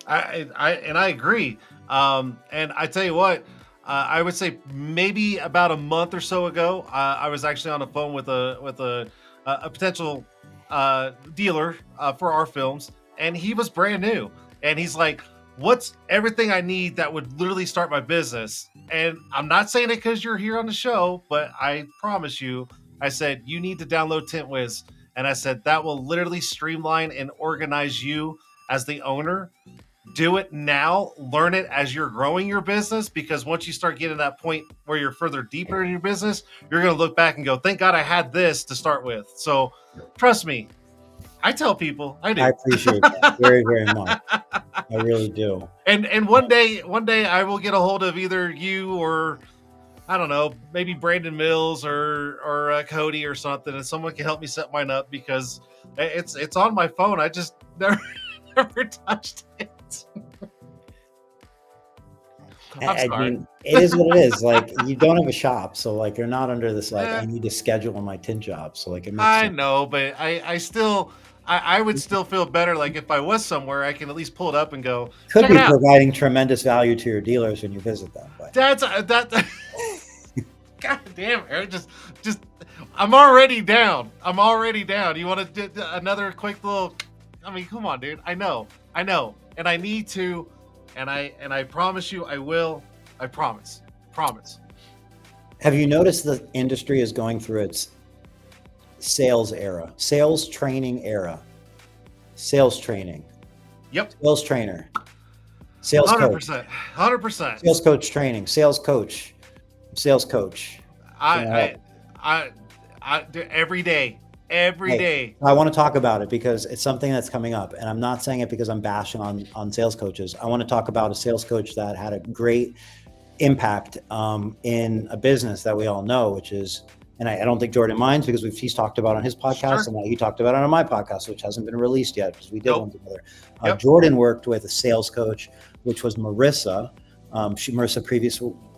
I agree. And I tell you what, I would say maybe about a month or so ago, I was actually on the phone with a potential dealer for our films, and he was brand new, and he's like, what's everything I need that would literally start my business? And I'm not saying it because you're here on the show, but I promise you, I said, you need to download TintWiz. And I said, that will literally streamline and organize you as the owner. Do it now, learn it as you're growing your business, because once you start getting to that point where you're further deeper in your business, you're going to look back and go, thank God I had this to start with. So trust me, I tell people, I do. I appreciate that very, very much. I really do. And one day I will get a hold of either you or, I don't know, maybe Brandon Mills or Cody or something, and someone can help me set mine up, because it's on my phone. I just never touched it. I mean, it is what it is. Like, you don't have a shop, so like you're not under this like I need to schedule my tint job. So like, it makes sense. Know, but I would still feel better like if I was somewhere, I can at least pull it up and go. Could be providing tremendous value to your dealers when you visit them. But that. God damn, Eric, just I'm already down. You want to do another quick little? I mean, come on, dude. I know, and I need to, and I promise you, I will. I promise. Have you noticed the industry is going through its sales training era? Sales training. Yep. Sales trainer. Sales 100%. 100%. Sales coach training. Sales coach. I do every day. Every day. I want to talk about it because it's something that's coming up, and I'm not saying it because I'm bashing on sales coaches. I want to talk about a sales coach that had a great impact in a business that we all know, which is, and I don't think Jordan minds because he's talked about it on his podcast, and he talked about it on my podcast, which hasn't been released yet because we did one together. Jordan worked with a sales coach, which was Marissa. Marissa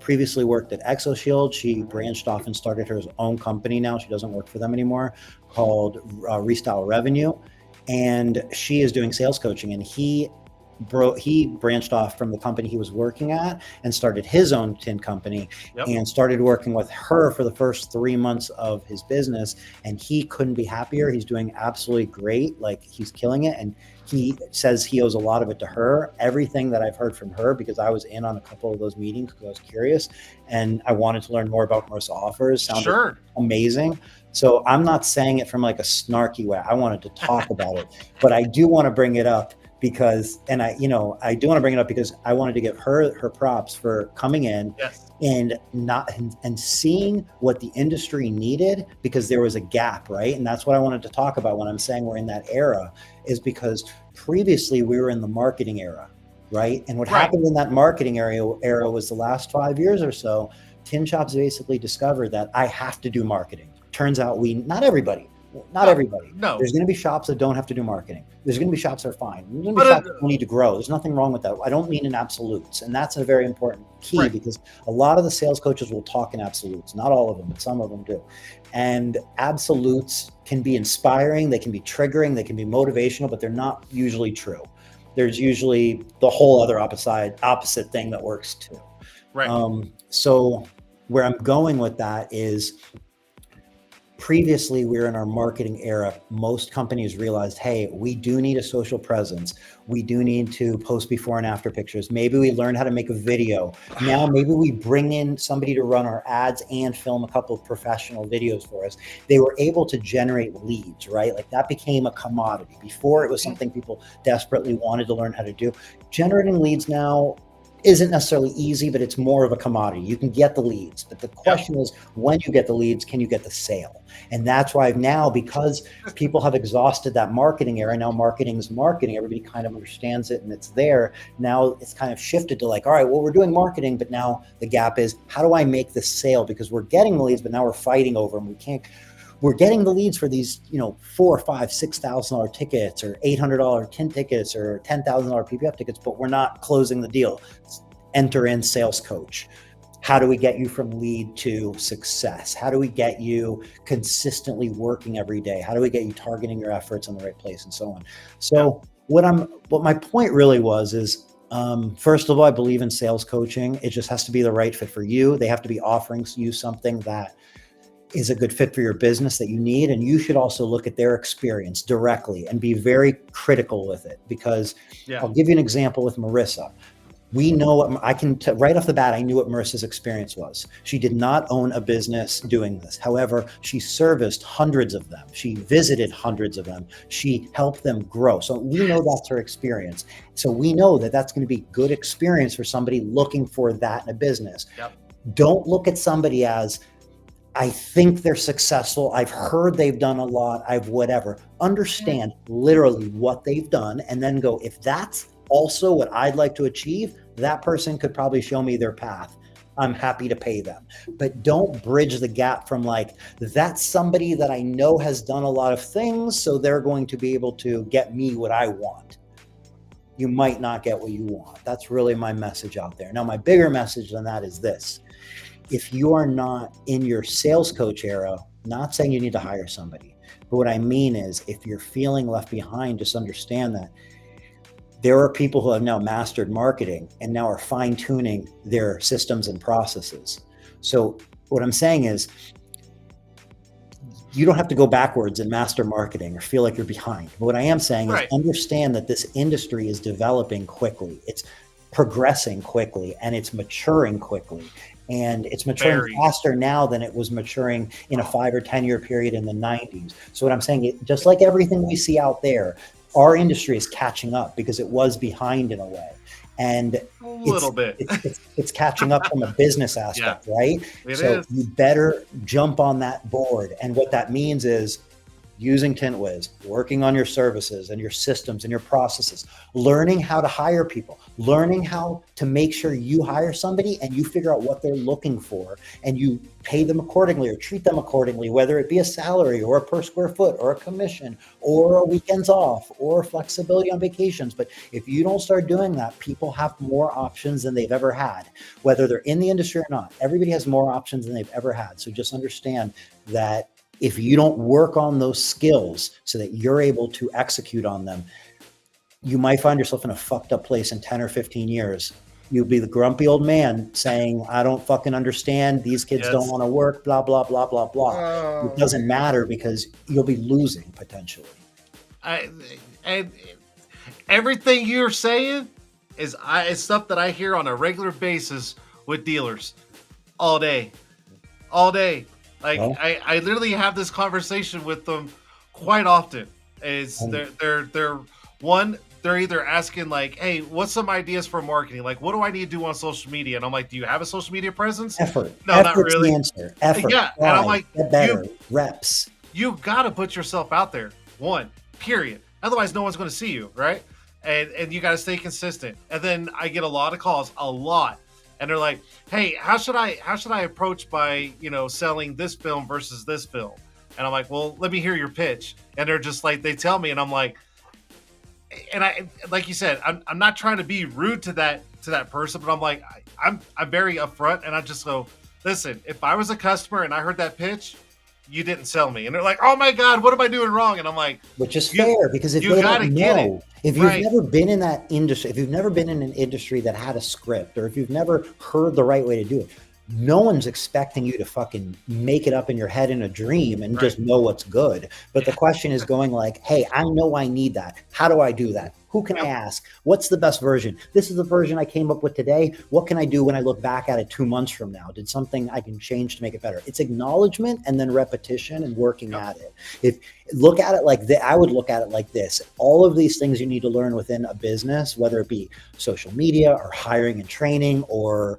previously worked at ExoShield. She branched off and started her own company now. She doesn't work for them anymore, called Restyle Revenue. and she is doing sales coaching, and he branched off from the company he was working at and started his own tint company. Yep. And started working with her for the first 3 months of his business, and he couldn't be happier. He's doing absolutely great. Like, he's killing it. And he says he owes a lot of it to her. Everything that I've heard from her, because I was in on a couple of those meetings because I was curious and I wanted to learn more about Marissa offers. Sounded amazing. So I'm not saying it from like a snarky way. I wanted to talk about it, but I do want to bring it up because, and I do want to bring it up because I wanted to give her props for coming in and seeing what the industry needed, because there was a gap, right? And that's what I wanted to talk about when I'm saying we're in that era, is because previously we were in the marketing era, right? And what happened in that marketing era was the last 5 years or so, tin shops basically discovered that I have to do marketing. Turns out not everybody. No. There's going to be shops that don't have to do marketing. There's going to be shops that are fine. There's going to be shops that don't need to grow. There's nothing wrong with that. I don't mean in absolutes. And that's a very important key, because a lot of the sales coaches will talk in absolutes. Not all of them, but some of them do. And absolutes can be inspiring. They can be triggering. They can be motivational, but they're not usually true. There's usually the whole other opposite thing that works too. Right. So where I'm going with that is, previously we were in our marketing era. Most companies realized, hey, we do need a social presence. We do need to post before and after pictures. Maybe we learn how to make a video. Now maybe we bring in somebody to run our ads and film a couple of professional videos for us. They were able to generate leads, right? Like, that became a commodity. Before, it was something people desperately wanted to learn how to do. Generating leads now isn't necessarily easy, but it's more of a commodity. You can get the leads, but the question is, when you get the leads, can you get the sale? And that's why now, because people have exhausted that marketing era, now marketing is marketing. Everybody kind of understands it and it's there. Now it's kind of shifted to like, all right, well, we're doing marketing, but now the gap is, how do I make this sale? Because we're getting the leads, but now we're fighting over them. We're getting the leads for these, $4,000, $5,000, $6,000 tickets, or $800 tint tickets, or $10,000 PPF tickets, but we're not closing the deal. Enter in sales coach. How do we get you from lead to success? How do we get you consistently working every day? How do we get you targeting your efforts in the right place, and so on? So what my point really was is, first of all, I believe in sales coaching. It just has to be the right fit for you. They have to be offering you something that is a good fit for your business that you need. And you should also look at their experience directly and be very critical with it, because I'll give you an example with Marissa. We know right off the bat, I knew what Marissa's experience was. She did not own a business doing this. However, she serviced hundreds of them. She visited hundreds of them. She helped them grow. So we know that's her experience. So we know that that's going to be good experience for somebody looking for that in a business. Don't look at somebody as, I think they're successful. I've heard they've done a lot. Whatever. Understand literally what they've done, and then go, if that's also what I'd like to achieve, that person could probably show me their path. I'm happy to pay them. But don't bridge the gap from like, that's somebody that I know has done a lot of things, so they're going to be able to get me what I want. You might not get what you want. That's really my message out there. Now, my bigger message than that is this. If you are not in your sales coach era, not saying you need to hire somebody, but what I mean is, if you're feeling left behind, just understand that there are people who have now mastered marketing and now are fine tuning their systems and processes. So what I'm saying is, you don't have to go backwards and master marketing or feel like you're behind. But what I am saying is, understand that this industry is developing quickly. It's progressing quickly, and it's maturing quickly. And it's maturing faster now than it was maturing in a 5 or 10 year period in the 90s. So what I'm saying, just like everything we see out there, our industry is catching up because it was behind in a way. And a little bit. It's catching up from a business aspect, right? So you better jump on that board. And what that means is using TintWiz, working on your services and your systems and your processes, learning how to hire people, learning how to make sure you hire somebody and you figure out what they're looking for and you pay them accordingly or treat them accordingly, whether it be a salary or a per square foot or a commission or a weekends off or flexibility on vacations. But if you don't start doing that, people have more options than they've ever had, whether they're in the industry or not. Everybody has more options than they've ever had. So just understand that If you don't work on those skills so that you're able to execute on them, you might find yourself in a fucked up place in 10 or 15 years. You'll be the grumpy old man saying, I don't fucking understand. These kids don't want to work, blah, blah, blah, blah, blah. It doesn't matter because you'll be losing potentially. And everything you're saying is stuff that I hear on a regular basis with dealers all day. Like I literally have this conversation with them quite often. They're either asking like, hey, what's some ideas for marketing? Like, what do I need to do on social media? And I'm like, do you have a social media presence? Effort. No, Effort's not really. The answer. Effort. Yeah. And I'm like, get better. Reps. You got to put yourself out there. Period. Otherwise, no one's going to see you, right? And you got to stay consistent. And then I get a lot of calls, and they're like, hey, how should I approach by, selling this film versus this film? And I'm like, well, let me hear your pitch. And they're just like, they tell me, and I'm like, and I, like you said, I'm not trying to be rude to that person, but I'm like, I'm very upfront, and I just go, listen, if I was a customer and I heard that pitch, you didn't sell me. And they're like, oh my God, what am I doing wrong? And I'm like, which is fair, because if you don't know, if you've never been in that industry, if you've never been in an industry that had a script, or if you've never heard the right way to do it, no one's expecting you to fucking make it up in your head in a dream and just know what's good. But the question is going like, hey, I know I need that. How do I do that? Who can I ask? What's the best version? This is the version I came up with today. What can I do when I look back at it 2 months from now? Did something I can change to make it better? It's acknowledgement and then repetition and working at it. If look at it like that, I would look at it like this. All of these things you need to learn within a business, whether it be social media or hiring and training or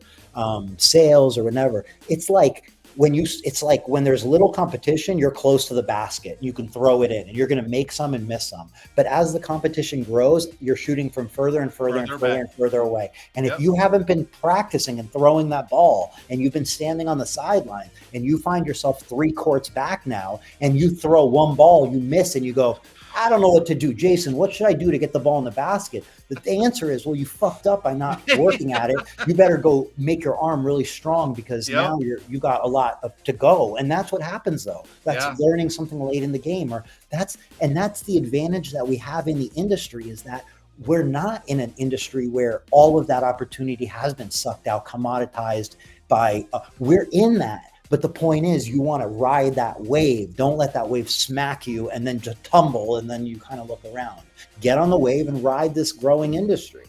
sales or whatever. It's like when there's little competition, you're close to the basket. You can throw it in and you're going to make some and miss some. But as the competition grows, you're shooting from further and further away. And if you haven't been practicing and throwing that ball, and you've been standing on the sideline, and you find yourself 3 courts back now, and you throw one ball, you miss, and you go, I don't know what to do. Jason, what should I do to get the ball in the basket? The answer is, well, you fucked up by not working at it. You better go make your arm really strong, because now you got a lot to go. And that's what happens, though. That's learning something late in the game. That's the advantage that we have in the industry, is that we're not in an industry where all of that opportunity has been sucked out, commoditized by, we're in that. But the point is, you want to ride that wave. Don't let that wave smack you and then just tumble, and then you kind of look around. Get on the wave and ride this growing industry.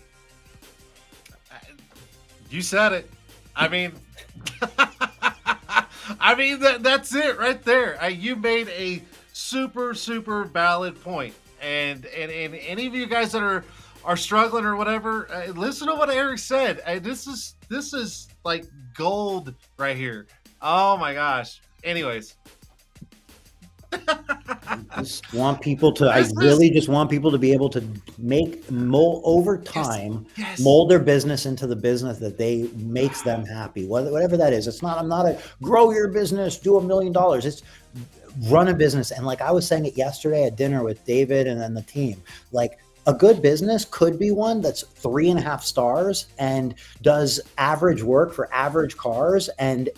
You said it. I mean, that's it right there. You made a super, super valid point. And any of you guys that are struggling or whatever, listen to what Erik said. This is like gold right here. Oh my gosh. Anyways. I really just want people to be able to over time, mold their business into the business that makes them happy. Whatever that is. I'm not a grow your business, do $1 million. It's run a business. And like I was saying it yesterday at dinner with David and then the team, like, a good business could be one that's 3.5 stars and does average work for average cars and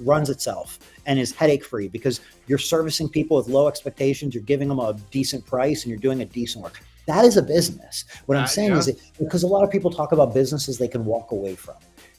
runs itself and is headache free, because you're servicing people with low expectations. You're giving them a decent price and you're doing a decent work. That is a business. What I'm saying is, because a lot of people talk about businesses they can walk away from.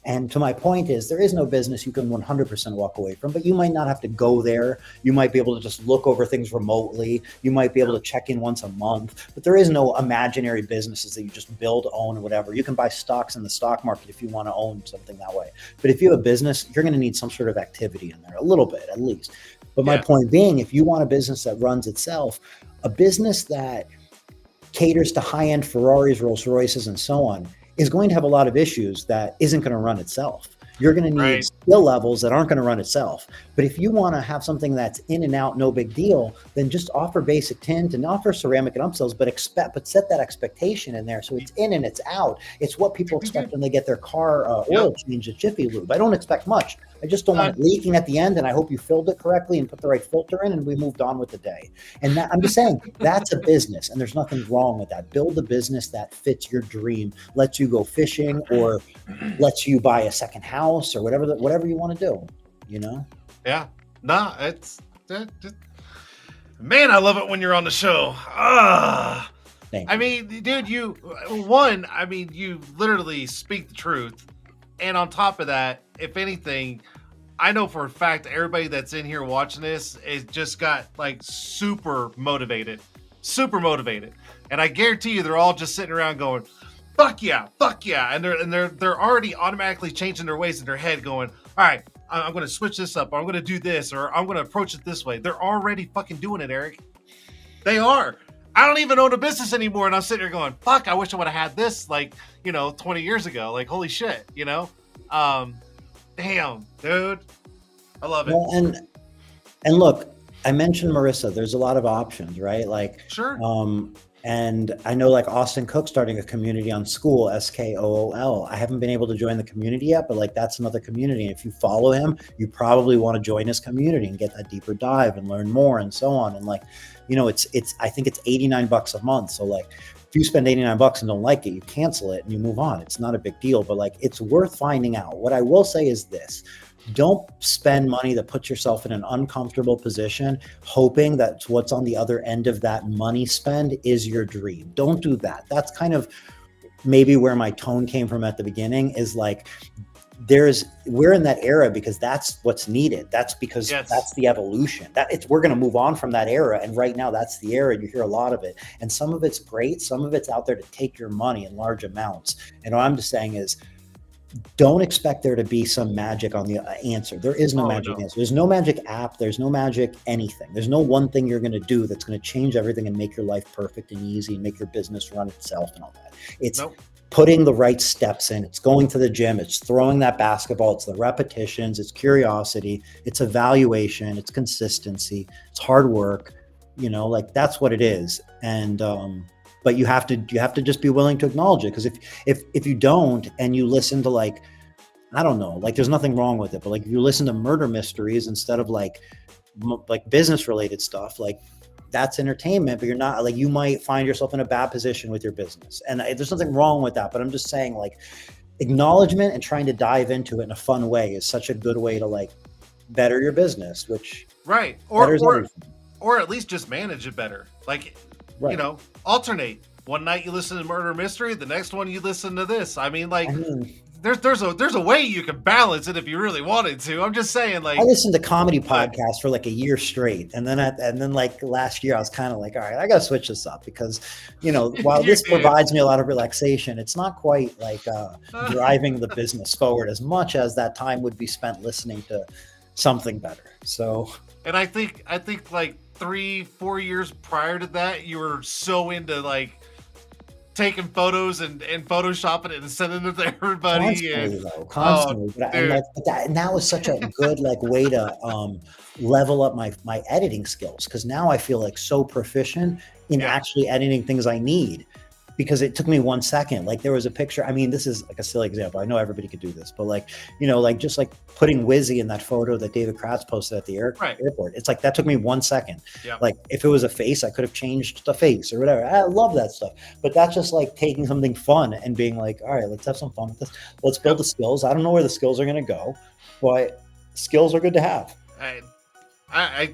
And to my point is, there is no business you can 100% walk away from, but you might not have to go there. You might be able to just look over things remotely. You might be able to check in once a month, but there is no imaginary businesses that you just build, own, or whatever. You can buy stocks in the stock market if you want to own something that way. But if you have a business, you're going to need some sort of activity in there, a little bit at least. But my point being, if you want a business that runs itself, a business that caters to high-end Ferraris, Rolls Royces, and so on, is going to have a lot of issues that isn't going to run itself. You're going to need skill levels that aren't going to run itself. But if you want to have something that's in and out, no big deal, then just offer basic tint and offer ceramic and upsells, but set that expectation in there. So it's in and it's out. It's what people expect when they get their car oil changed at Jiffy Lube. I don't expect much. I just don't want it leaking at the end, and I hope you filled it correctly and put the right filter in, and we moved on with the day. And I'm just saying, that's a business, and there's nothing wrong with that. Build a business that fits your dream, lets you go fishing, or lets you buy a second house, or whatever you want to do, you know? Yeah. No, Man, I love it when you're on the show. Ah. Thank I you. mean, dude, you literally speak the truth. And on top of that, if anything, I know for a fact everybody that's in here watching this is just got like super motivated. Super motivated. And I guarantee you they're all just sitting around going, fuck yeah, fuck yeah. And they're already automatically changing their ways in their head, going, all right, I'm gonna switch this up, or I'm gonna do this, or I'm gonna approach it this way. They're already fucking doing it, Erik. They are. I don't even own a business anymore, and I'm sitting there going, fuck, I wish I would have had this, like, 20 years ago. Like, holy shit, damn, dude. I love it. Well, and look, I mentioned Marissa. There's a lot of options, right? Like, Sure. And I know like Austin Cook starting a community on School, SKOOL. I haven't been able to join the community yet, but like that's another community. And if you follow him, you probably want to join his community and get that deeper dive and learn more and so on. And like, I think it's $89 a month. So like, if you spend $89 and don't like it, you cancel it and you move on. It's not a big deal, but like, it's worth finding out. What I will say is this: don't spend money that puts yourself in an uncomfortable position, hoping that what's on the other end of that money spend is your dream. Don't do that. That's kind of maybe where my tone came from at the beginning, is like, we're in that era because that's what's needed. That's because that's the evolution. We're going to move on from that era. And right now that's the era. You hear a lot of it. And some of it's great. Some of it's out there to take your money in large amounts. And what I'm just saying is, don't expect there to be some magic on the answer. There is no magic answer. There's no magic app. There's no magic anything. There's no one thing you're going to do that's going to change everything and make your life perfect and easy and make your business run itself and all that. It's putting the right steps in. It's going to the gym. It's throwing that basketball. It's the repetitions. It's curiosity. It's evaluation. It's consistency. It's hard work. Like that's what it is. And, but you have to just be willing to acknowledge it. Because if you don't, and you listen to like, I don't know, like there's nothing wrong with it, but like if you listen to murder mysteries instead of like business related stuff, like that's entertainment, but you're not, like, you might find yourself in a bad position with your business. And there's nothing wrong with that, but I'm just saying, like, acknowledgement and trying to dive into it in a fun way is such a good way to like better your business, which or at least just manage it better. Like, alternate. One night you listen to murder mystery, the next one you listen to this. I mean, there's a way you can balance it if you really wanted to. I'm just saying, like, I listened to comedy podcasts for like a year straight, and then like last year I was kind of like, all right, I gotta switch this up because, while this provides me a lot of relaxation, it's not quite like driving the business forward as much as that time would be spent listening to something better. So, and I think like 3-4 years prior to that, you were so into like taking photos and photoshopping it and sending it to everybody. Constantly. And that was such a good like way to level up my editing skills, because now I feel like so proficient in actually editing things I need, because it took me 1 second. Like there was a picture. I mean, this is like a silly example. I know everybody could do this, but like, like just like putting Wizzy in that photo that David Kratz posted at the airport. It's like, that took me 1 second. Yeah. Like if it was a face, I could have changed the face or whatever. I love that stuff. But that's just like taking something fun and being like, all right, let's have some fun with this. Let's build the skills. I don't know where the skills are going to go, but skills are good to have.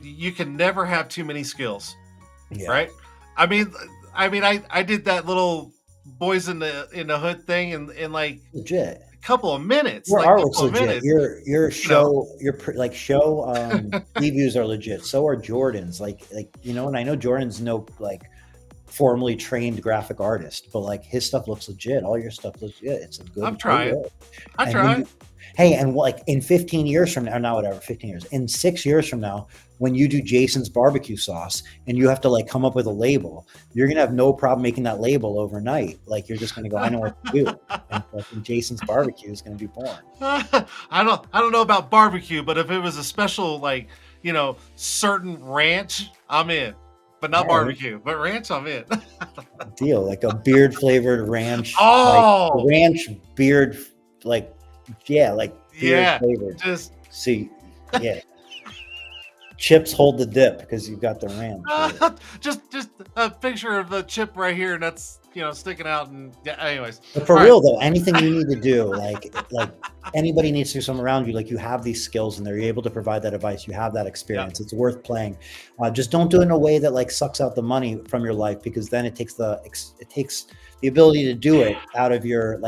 You can never have too many skills, right? I mean, I did that little Boys in the Hood thing in like legit a couple of minutes. Your artwork's legit. Your show, your show previews are legit. So are Jordan's. Like and I know Jordan's no like formally trained graphic artist, but like his stuff looks legit. All your stuff looks legit. It's a good. I'm trying. I try. Hey, and like in 15 years from now, not whatever, 15 years, in 6 years from now, when you do Jason's barbecue sauce and you have to like come up with a label, you're going to have no problem making that label overnight. Like you're just going to go, I know what to do. And like, Jason's barbecue is going to be born. I don't know about barbecue, but if it was a special, like, certain ranch, I'm in. But not barbecue, but ranch, I'm in. Deal. Like a beard flavored ranch. Oh, like ranch beard, like, like beer flavored. Just see, chips hold the dip because you've got the ranch. Just a picture of the chip right here, and that's sticking out and yeah. Anyways, But for all real right. though, anything you need to do, like anybody needs to do something around you, like you have these skills and they're able to provide that advice. You have that Yep. experience. It's worth playing. Just don't do it in a way that like sucks out the money from your life, because then it takes the ability to do it out of your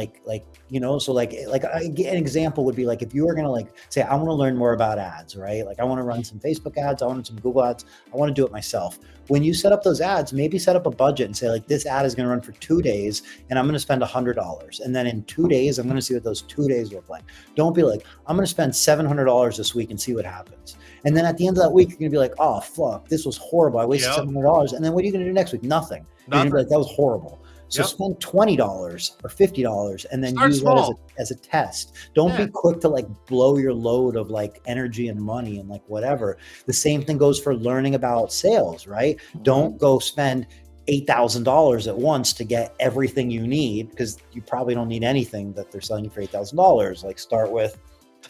so an example would be like if you were going to like say I want to learn more about ads, right? Like I want to run some Facebook ads, I want some Google ads, I want to do it myself. When you set up those ads, maybe set up a budget and say like this ad is going to run for 2 days and I'm going to spend $100, and then in 2 days I'm going to see what those 2 days look like. Don't be like I'm going to spend $700 this week and see what happens, and then at the end of that week you're going to be like, oh fuck, this was horrible, I wasted $700, and then what are you going to do next week? Nothing. You're going to be like, that was horrible. So spend $20 or $50 and then use that as a test. Don't be quick to like blow your load of like energy and money and like whatever. The same thing goes for learning about sales, right? Don't go spend $8,000 at once to get everything you need, because you probably don't need anything that they're selling you for $8,000. Like start with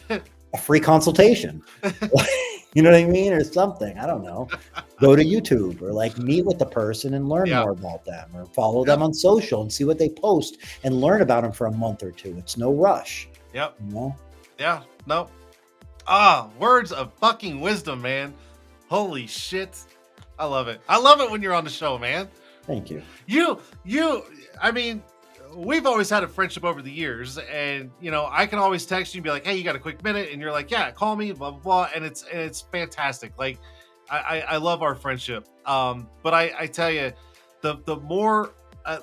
a free consultation. You know what I mean? Or something. I don't know. Go to YouTube or like meet with the person and learn more about them, or follow them on social and see what they post and learn about them for a month or two. It's no rush. Yep. You know? Yeah. No. Words of fucking wisdom, man. Holy shit. I love it. I love it when you're on the show, man. Thank you. I mean, we've always had a friendship over the years, and I can always text you and be like, hey, you got a quick minute? And you're like, yeah, call me, blah blah blah. And it's fantastic. Like I love our friendship. But I tell you, the more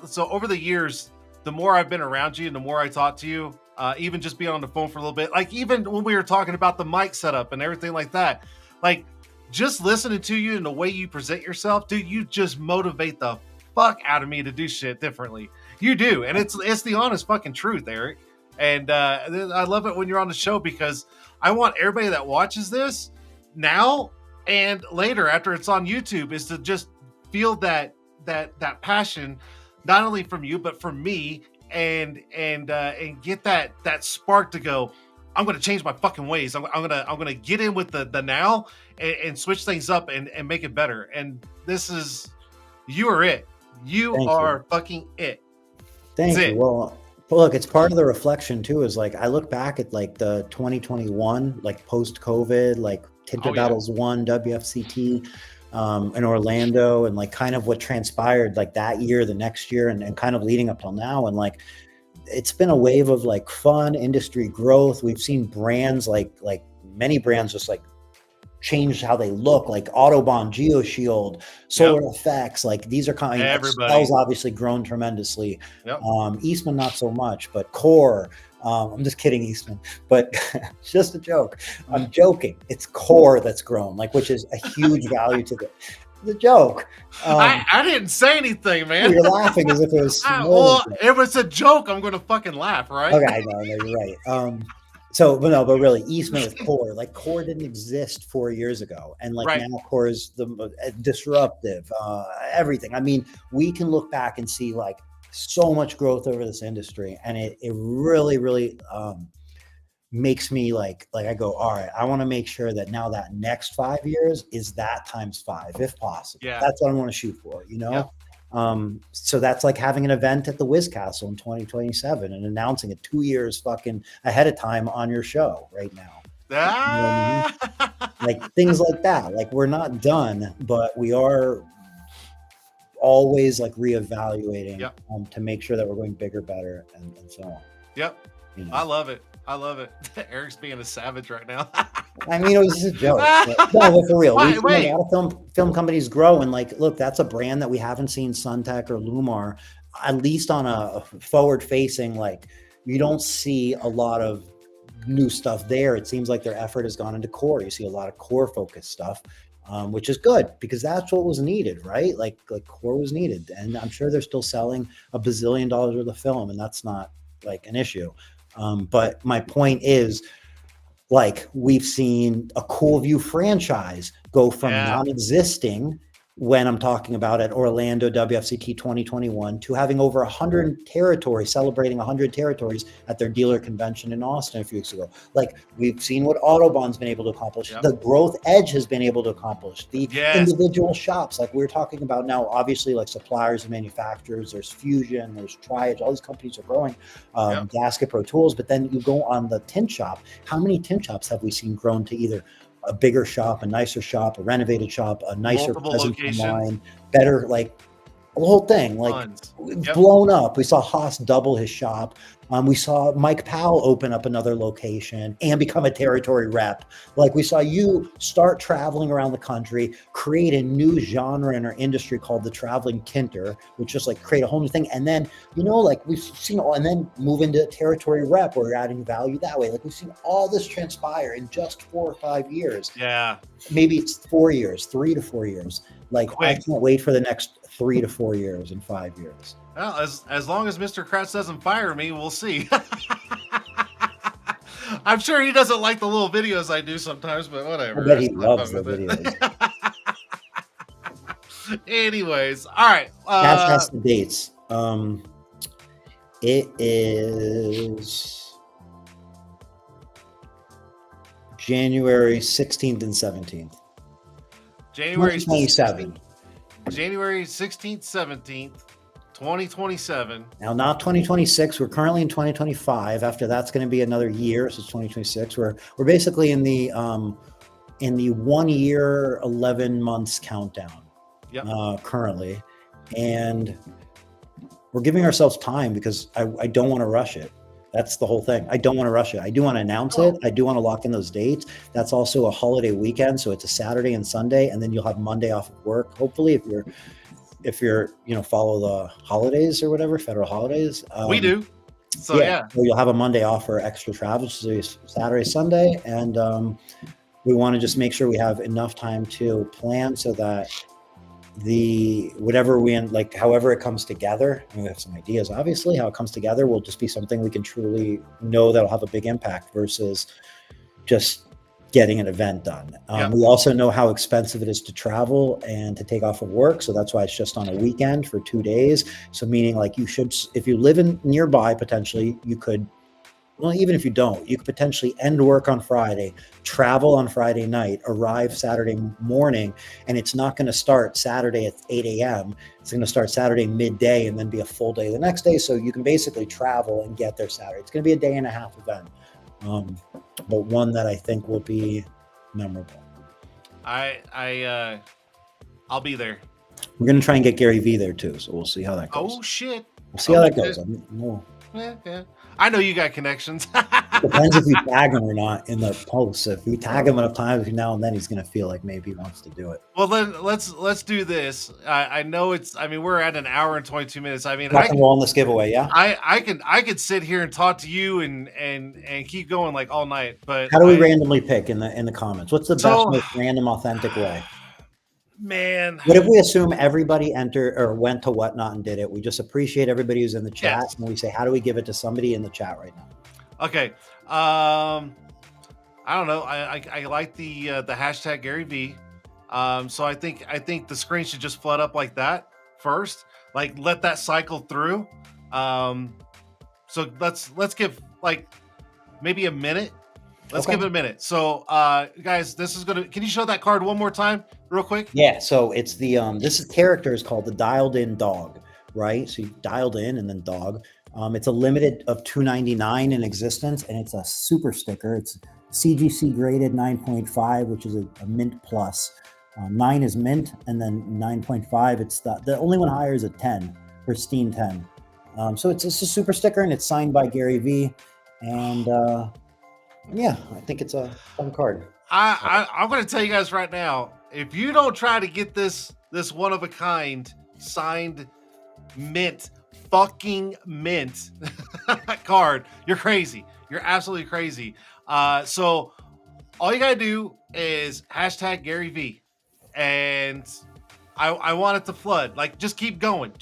so over the years, the more I've been around you and the more I talk to you, even just being on the phone for a little bit, like even when we were talking about the mic setup and everything like that, like just listening to you and the way you present yourself, dude, you just motivate the fuck out of me to do shit differently. You do, and it's the honest fucking truth, Erik. And I love it when you're on the show, because I want everybody that watches this now and later after it's on YouTube is to just feel that passion, not only from you but from me, and get that spark to go, I'm going to change my fucking ways. I'm going to get in with the now and switch things up and make it better. And you are it. You are fucking it. Thank you. Well, look, it's part of the reflection too, is like, I look back at like the 2021, like post COVID, like Tint'er Battles 1, WFCT in Orlando, and like kind of what transpired like that year, the next year, and kind of leading up till now. And like, it's been a wave of like fun industry growth. We've seen brands like many brands just like change how they look, like Autobahn, GeoShield, Solar Effects. Like these are kind of Spell's obviously grown tremendously. Eastman not so much, but Core. I'm just kidding, Eastman, but it's just a joke. I'm joking. It's Core that's grown, like, which is a huge value to the joke. I didn't say anything, man. You're laughing as if it was. Well, if it's a joke, I'm going to fucking laugh, right? Okay, no, you're right. But really, Eastman with Core, like Core didn't exist 4 years ago, and like now Core is the disruptive, everything. I mean, we can look back and see like so much growth over this industry, and it really, really makes me like I go, all right, I want to make sure that now that next 5 years is that times 5, if possible. Yeah. That's what I want to shoot for, So that's like having an event at the Wiz Castle in 2027 and announcing it 2 years fucking ahead of time on your show right now. You know what I mean? Like things like that. Like we're not done, but we are always like reevaluating to make sure that we're going bigger, better, and so on. Yep. I love it. Erik's being a savage right now. I mean, it was just a joke. No, but for real. We've seen a lot of film companies grow, and like, look, that's a brand that we haven't seen Suntech or Lumar, at least on a forward-facing, like, you don't see a lot of new stuff there. It seems like their effort has gone into core. You see a lot of core-focused stuff, which is good because that's what was needed, right? Like core was needed, and I'm sure they're still selling $1 bazillion worth of film, and that's not like an issue. But my point is, like, we've seen a Cool View franchise go from non-existing when I'm talking about at Orlando WFCT 2021 to having over 100 territories, celebrating 100 territories at their dealer convention in Austin a few weeks ago. Like, we've seen what Autobahn's been able to accomplish. Yep. The Growth Edge has been able to accomplish. The Yes. individual shops, like we're talking about now, obviously, like suppliers and manufacturers, there's Fusion, there's Tri-Edge, all these companies are growing, Yep. Gasket Pro Tools, but then you go on the tint shop. How many tint shops have we seen grown to either a bigger shop, a nicer shop, a renovated shop, a nicer Multiple presence locations. online, better, like the whole thing, like Tons. Yep. blown up. We saw Haas double his shop. We saw Mike Powell open up another location and become a territory rep. Like, we saw you start traveling around the country, create a new genre in our industry called the traveling tinter, which just like create a whole new thing. And then, you know, like we've seen all, and then move into territory rep where you're adding value that way. Like, we've seen all this transpire in just 4 or 5 years. Yeah. Maybe it's 4 years, 3 to 4 years. Like, Quick. I can't wait for the next 3 to 4 years and 5 years. Well, as long as Mr. Kratz doesn't fire me, we'll see. I'm sure he doesn't like the little videos I do sometimes, but whatever. I bet he I'm loves fine the with it. videos. Anyways, all right. That's the dates. It is January 16th and 17th. January 2027. January 16th, 17th, 2027. Now, not 2026. We're currently in 2025. After that's going to be another year, so it's 2026. We're basically in the 1 year, 11 months countdown. Yep. Currently, and we're giving ourselves time because I don't want to rush it. That's the whole thing. I don't want to rush it. I do want to announce it. I do want to lock in those dates. That's also a holiday weekend, so it's a Saturday and Sunday, and then you'll have Monday off of work. Hopefully, if you're follow the holidays or whatever, federal holidays. We do. So yeah. So you'll have a Monday off for extra travel, so it's Saturday, Sunday, and we want to just make sure we have enough time to plan so that whatever we end, like however it comes together, and we have some ideas, obviously, how it comes together will just be something we can truly know that'll have a big impact versus just getting an event done. We also know how expensive it is to travel and to take off of work. So that's why it's just on a weekend for 2 days. So meaning, like, you should, if you live in nearby, potentially you could, well, even if you don't, you could potentially end work on Friday, travel on Friday night, arrive Saturday morning, and it's not going to start Saturday at 8 a.m. It's going to start Saturday midday and then be a full day the next day. So you can basically travel and get there Saturday. It's going to be a day and a half event, but one that I think will be memorable. I'll be there. We're going to try and get Gary V there too. So we'll see how that goes. Oh shit. We'll see how that goes. Yeah. I know you got connections. Depends if we tag him or not in the post. If we tag him enough times now and then, he's going to feel like maybe he wants to do it. Well, then let's do this. I know we're at an hour and 22 minutes. I mean, rock and roll on this giveaway, yeah. I could sit here and talk to you and keep going like all night. But how do we randomly pick in the comments? What's the best, most random, authentic way? Man, what if we assume everybody entered or went to Whatnot and did it? We just appreciate everybody who's in the chat, and we say, how do we give it to somebody in the chat right now? Okay. I don't know. I like the hashtag Gary V. So I think the screen should just flood up like that first. Like, let that cycle through. So let's give like maybe a minute. Let's give it a minute. So, guys, can you show that card one more time real quick? Yeah. So it's this character is called the Dialed In Dog, right? So you dialed in and then dog. It's a limited of 299 in existence, and it's a super sticker. It's CGC graded 9.5, which is a mint plus. 9 is mint, and then 9.5, it's the only one higher is a 10, pristine 10. So it's a super sticker, and it's signed by Gary V. And yeah, I think it's a fun card. I'm going to tell you guys right now, if you don't try to get this one of a kind signed mint, fucking mint card, you're crazy. You're absolutely crazy. So all you gotta do is hashtag Gary V, and I want it to flood. Like, just keep going.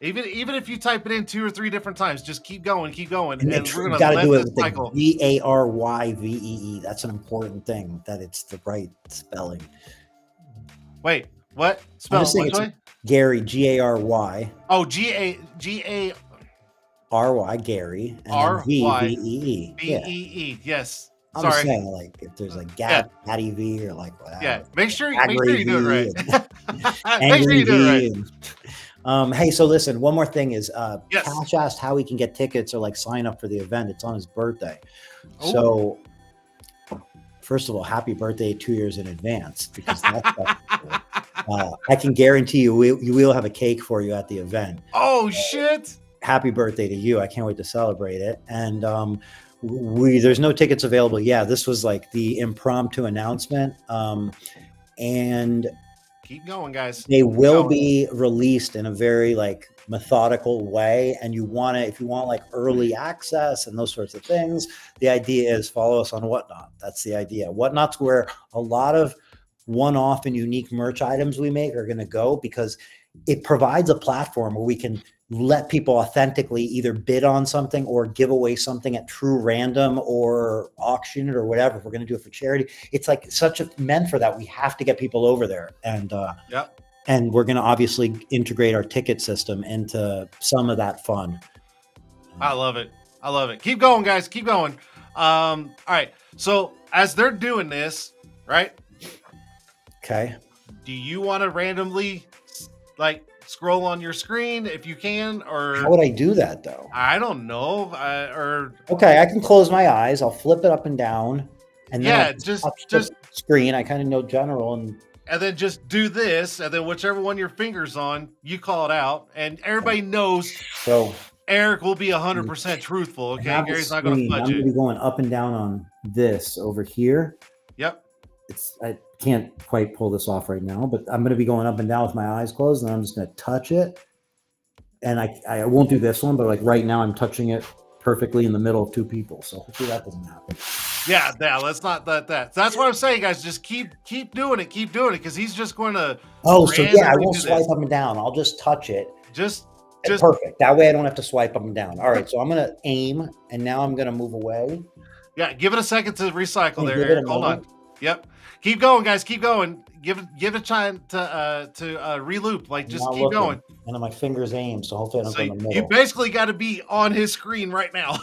Even if you type it in 2 or 3 different times, just keep going. And we're gonna gotta let do it this with cycle. the VARYVEE. That's an important thing, that it's the right spelling. Wait, What? I'm Spell just it saying which it's way? Gary, Gary. Oh, G-A-R-Y Gary, and then VEE. Yeah. B-E-E. Yes. I'm just Sorry. saying, like, if there's like Yeah. Gaddy V or like Yeah. whatever, Make sure you Agri do it V right. and Make sure Angry you do it right. V. Hey, so listen, one more thing is Yes. Cash asked how he can get tickets or like sign up for the event. It's on his birthday. Oh. So first of all, happy birthday 2 years in advance, because that's cool. I can guarantee you we will have a cake for you at the event. Oh shit. Happy birthday to you. I can't wait to celebrate it. And there's no tickets available. Yeah, this was like the impromptu announcement. And keep going, guys. They will be released in a very like methodical way. And if you want like early access and those sorts of things, the idea is follow us on Whatnot. That's the idea. Whatnot's where a lot of one-off and unique merch items we make are going to go, because it provides a platform where we can let people authentically either bid on something or give away something at true random or auction it or whatever. If we're going to do it for charity, it's like meant for that. We have to get people over there. And and we're going to obviously integrate our ticket system into some of that fun. I love it. I love it. Keep going, guys. Keep going. All right. So as they're doing this, right? Okay. Do you want to randomly like scroll on your screen if you can, or how would I do that though? I don't know. Okay, I can close my eyes. I'll flip it up and down, and then just screen. I kind of know general, and then just do this, and then whichever one your finger's on, you call it out, and everybody knows. So Eric will be 100% truthful. Okay, Gary's not going to fudge it. I'm going to be going up and down on this over here. Yep. I can't quite pull this off right now, but I'm going to be going up and down with my eyes closed, and I'm just going to touch it. And I won't do this one, but like right now I'm touching it perfectly in the middle of two people. So hopefully that doesn't happen. Yeah, let's not that. That's what I'm saying, guys. Just keep doing it, because he's just going to. Oh, so yeah, I won't swipe up and down. I'll just touch it. Just perfect. That way I don't have to swipe up and down. All right, so I'm going to aim, and now I'm going to move away. Yeah, give it a second to recycle there, Eric. Hold on. Yep. Keep going, guys. Keep going. Give it a time to re-loop. Like, just keep going. And my fingers aim, so hopefully I don't go in the middle. You basically got to be on his screen right now.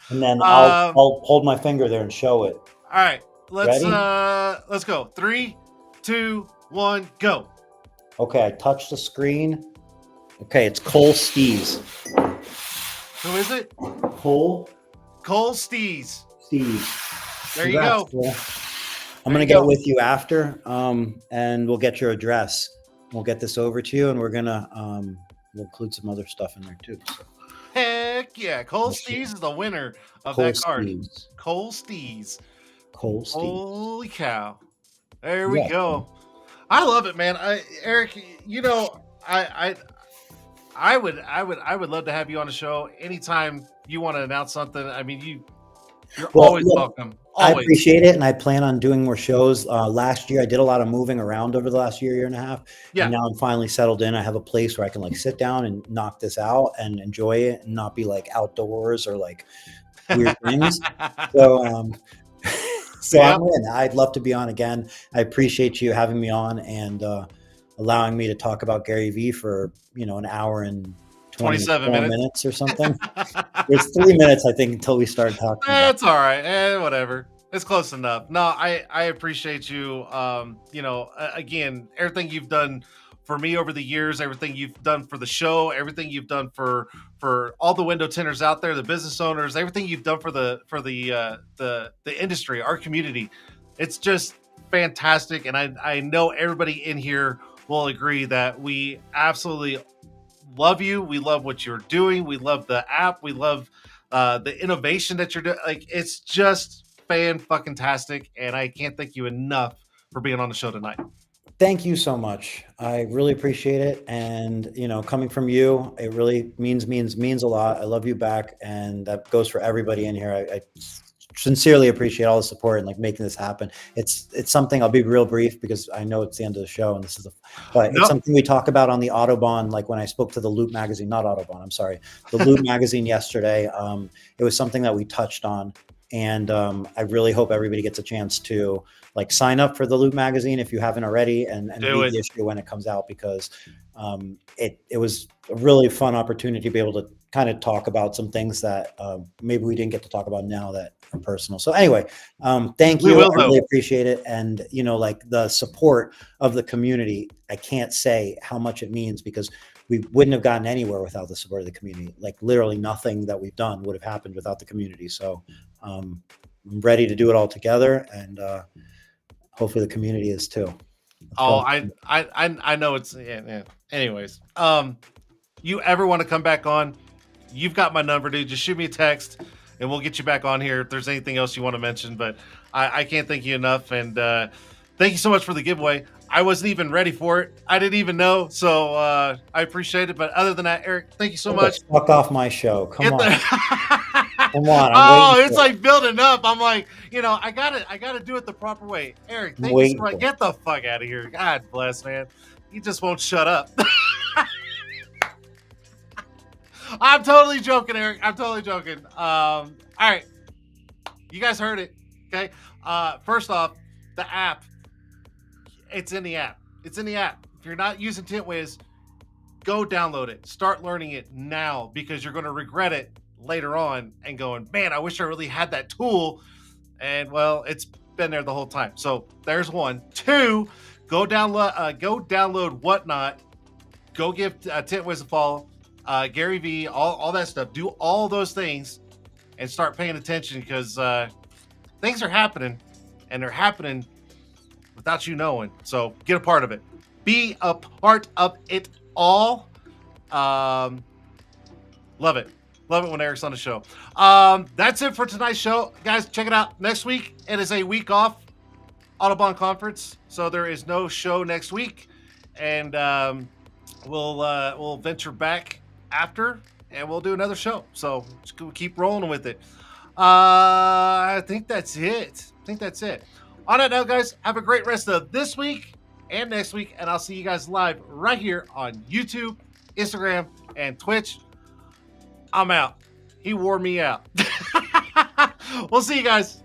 And then I'll hold my finger there and show it. All right, let's go. 3, 2, 1, go. Okay, I touched the screen. Okay, it's Cole Stees. Who is it? Cole Stees. There you go. Cole. I'm going to get with you after, and we'll get your address. We'll get this over to you, and we're going to we'll include some other stuff in there too. So. Heck yeah. Cole Stees is the winner of that card. Cole Stees. Holy cow. There we go. I love it, man. Eric, I would love to have you on the show anytime you want to announce something. I mean, you're always welcome. Always. I appreciate it, and I plan on doing more shows. Last year, I did a lot of moving around over the last year and a half. Yeah. And now I'm finally settled in. I have a place where I can like sit down and knock this out and enjoy it, and not be like outdoors or like weird things. So, I'm in. I'd love to be on again. I appreciate you having me on and allowing me to talk about Gary V for an hour and 27 minutes or something. It's 3 minutes, I think, until we start talking. That's all right. Whatever. It's close enough. No, I appreciate you. Again, everything you've done for me over the years, everything you've done for the show, everything you've done for all the window tinters out there, the business owners, everything you've done for the industry, our community. It's just fantastic. And I know everybody in here will agree that we absolutely love you. We love what you're doing. We love the app. We love the innovation that you're doing. Like, it's just fan-fucking-tastic, and I can't thank you enough for being on the show tonight. Thank you so much. I really appreciate it. And, coming from you, it really means a lot. I love you back. And that goes for everybody in here. I sincerely appreciate all the support and like making this happen. It's something, I'll be real brief because I know it's the end of the show and it's something we talk about on the Autobahn. Like when I spoke to the Loop magazine, not Autobahn, I'm sorry, the Loop magazine yesterday. It was something that we touched on. And I really hope everybody gets a chance to like sign up for the Loop magazine if you haven't already, and Do read it. the issue when it comes out, because it was a really fun opportunity to be able to kind of talk about some things that maybe we didn't get to talk about now that are personal. So anyway, thank We you. will, I though. really appreciate it. And, you know, like the support of the community, I can't say how much it means, because we wouldn't have gotten anywhere without the support of the community. Like literally nothing that we've done would have happened without the community. So I'm ready to do it all together, and hopefully the community is too. Let's Oh, go. I know it's yeah. Anyways, you ever want to come back on? You've got my number, dude. Just shoot me a text, and we'll get you back on here if there's anything else you want to mention. But I can't thank you enough, and thank you so much for the giveaway. I wasn't even ready for it. I didn't even know, so I appreciate it. But other than that, Erik, thank you so Get the much. fuck off my show. Come Get on. the Come on. I'm oh, waiting it's for it. like building up. I'm like, I gotta do it the proper way. Erik, I'm thank you so waiting much. for it. Get the fuck out of here. God bless, man. He just won't shut up. I'm totally joking, Erik. I'm totally joking. All right. You guys heard it. Okay. First off, the app. It's in the app. It's in the app. If you're not using TintWiz, go download it. Start learning it now, because you're going to regret it later on and going, man, I wish I really had that tool. And well, it's been there the whole time. So there's one. Two, go download Whatnot. Go give TintWiz a follow. Gary V, all that stuff. Do all those things and start paying attention, because things are happening, and they're happening without you knowing. So get a part of it. Be a part of it all. Love it. Love it when Erik's on the show. That's it for tonight's show. Guys, check it out. Next week, it is a week off. Audubon Conference. So there is no show next week. And we'll venture back after, and we'll do another show. So just keep rolling with it. I think that's it. On that note, guys, have a great rest of this week and next week, and I'll see you guys live right here on YouTube, Instagram, and Twitch. I'm out. He wore me out. We'll see you guys.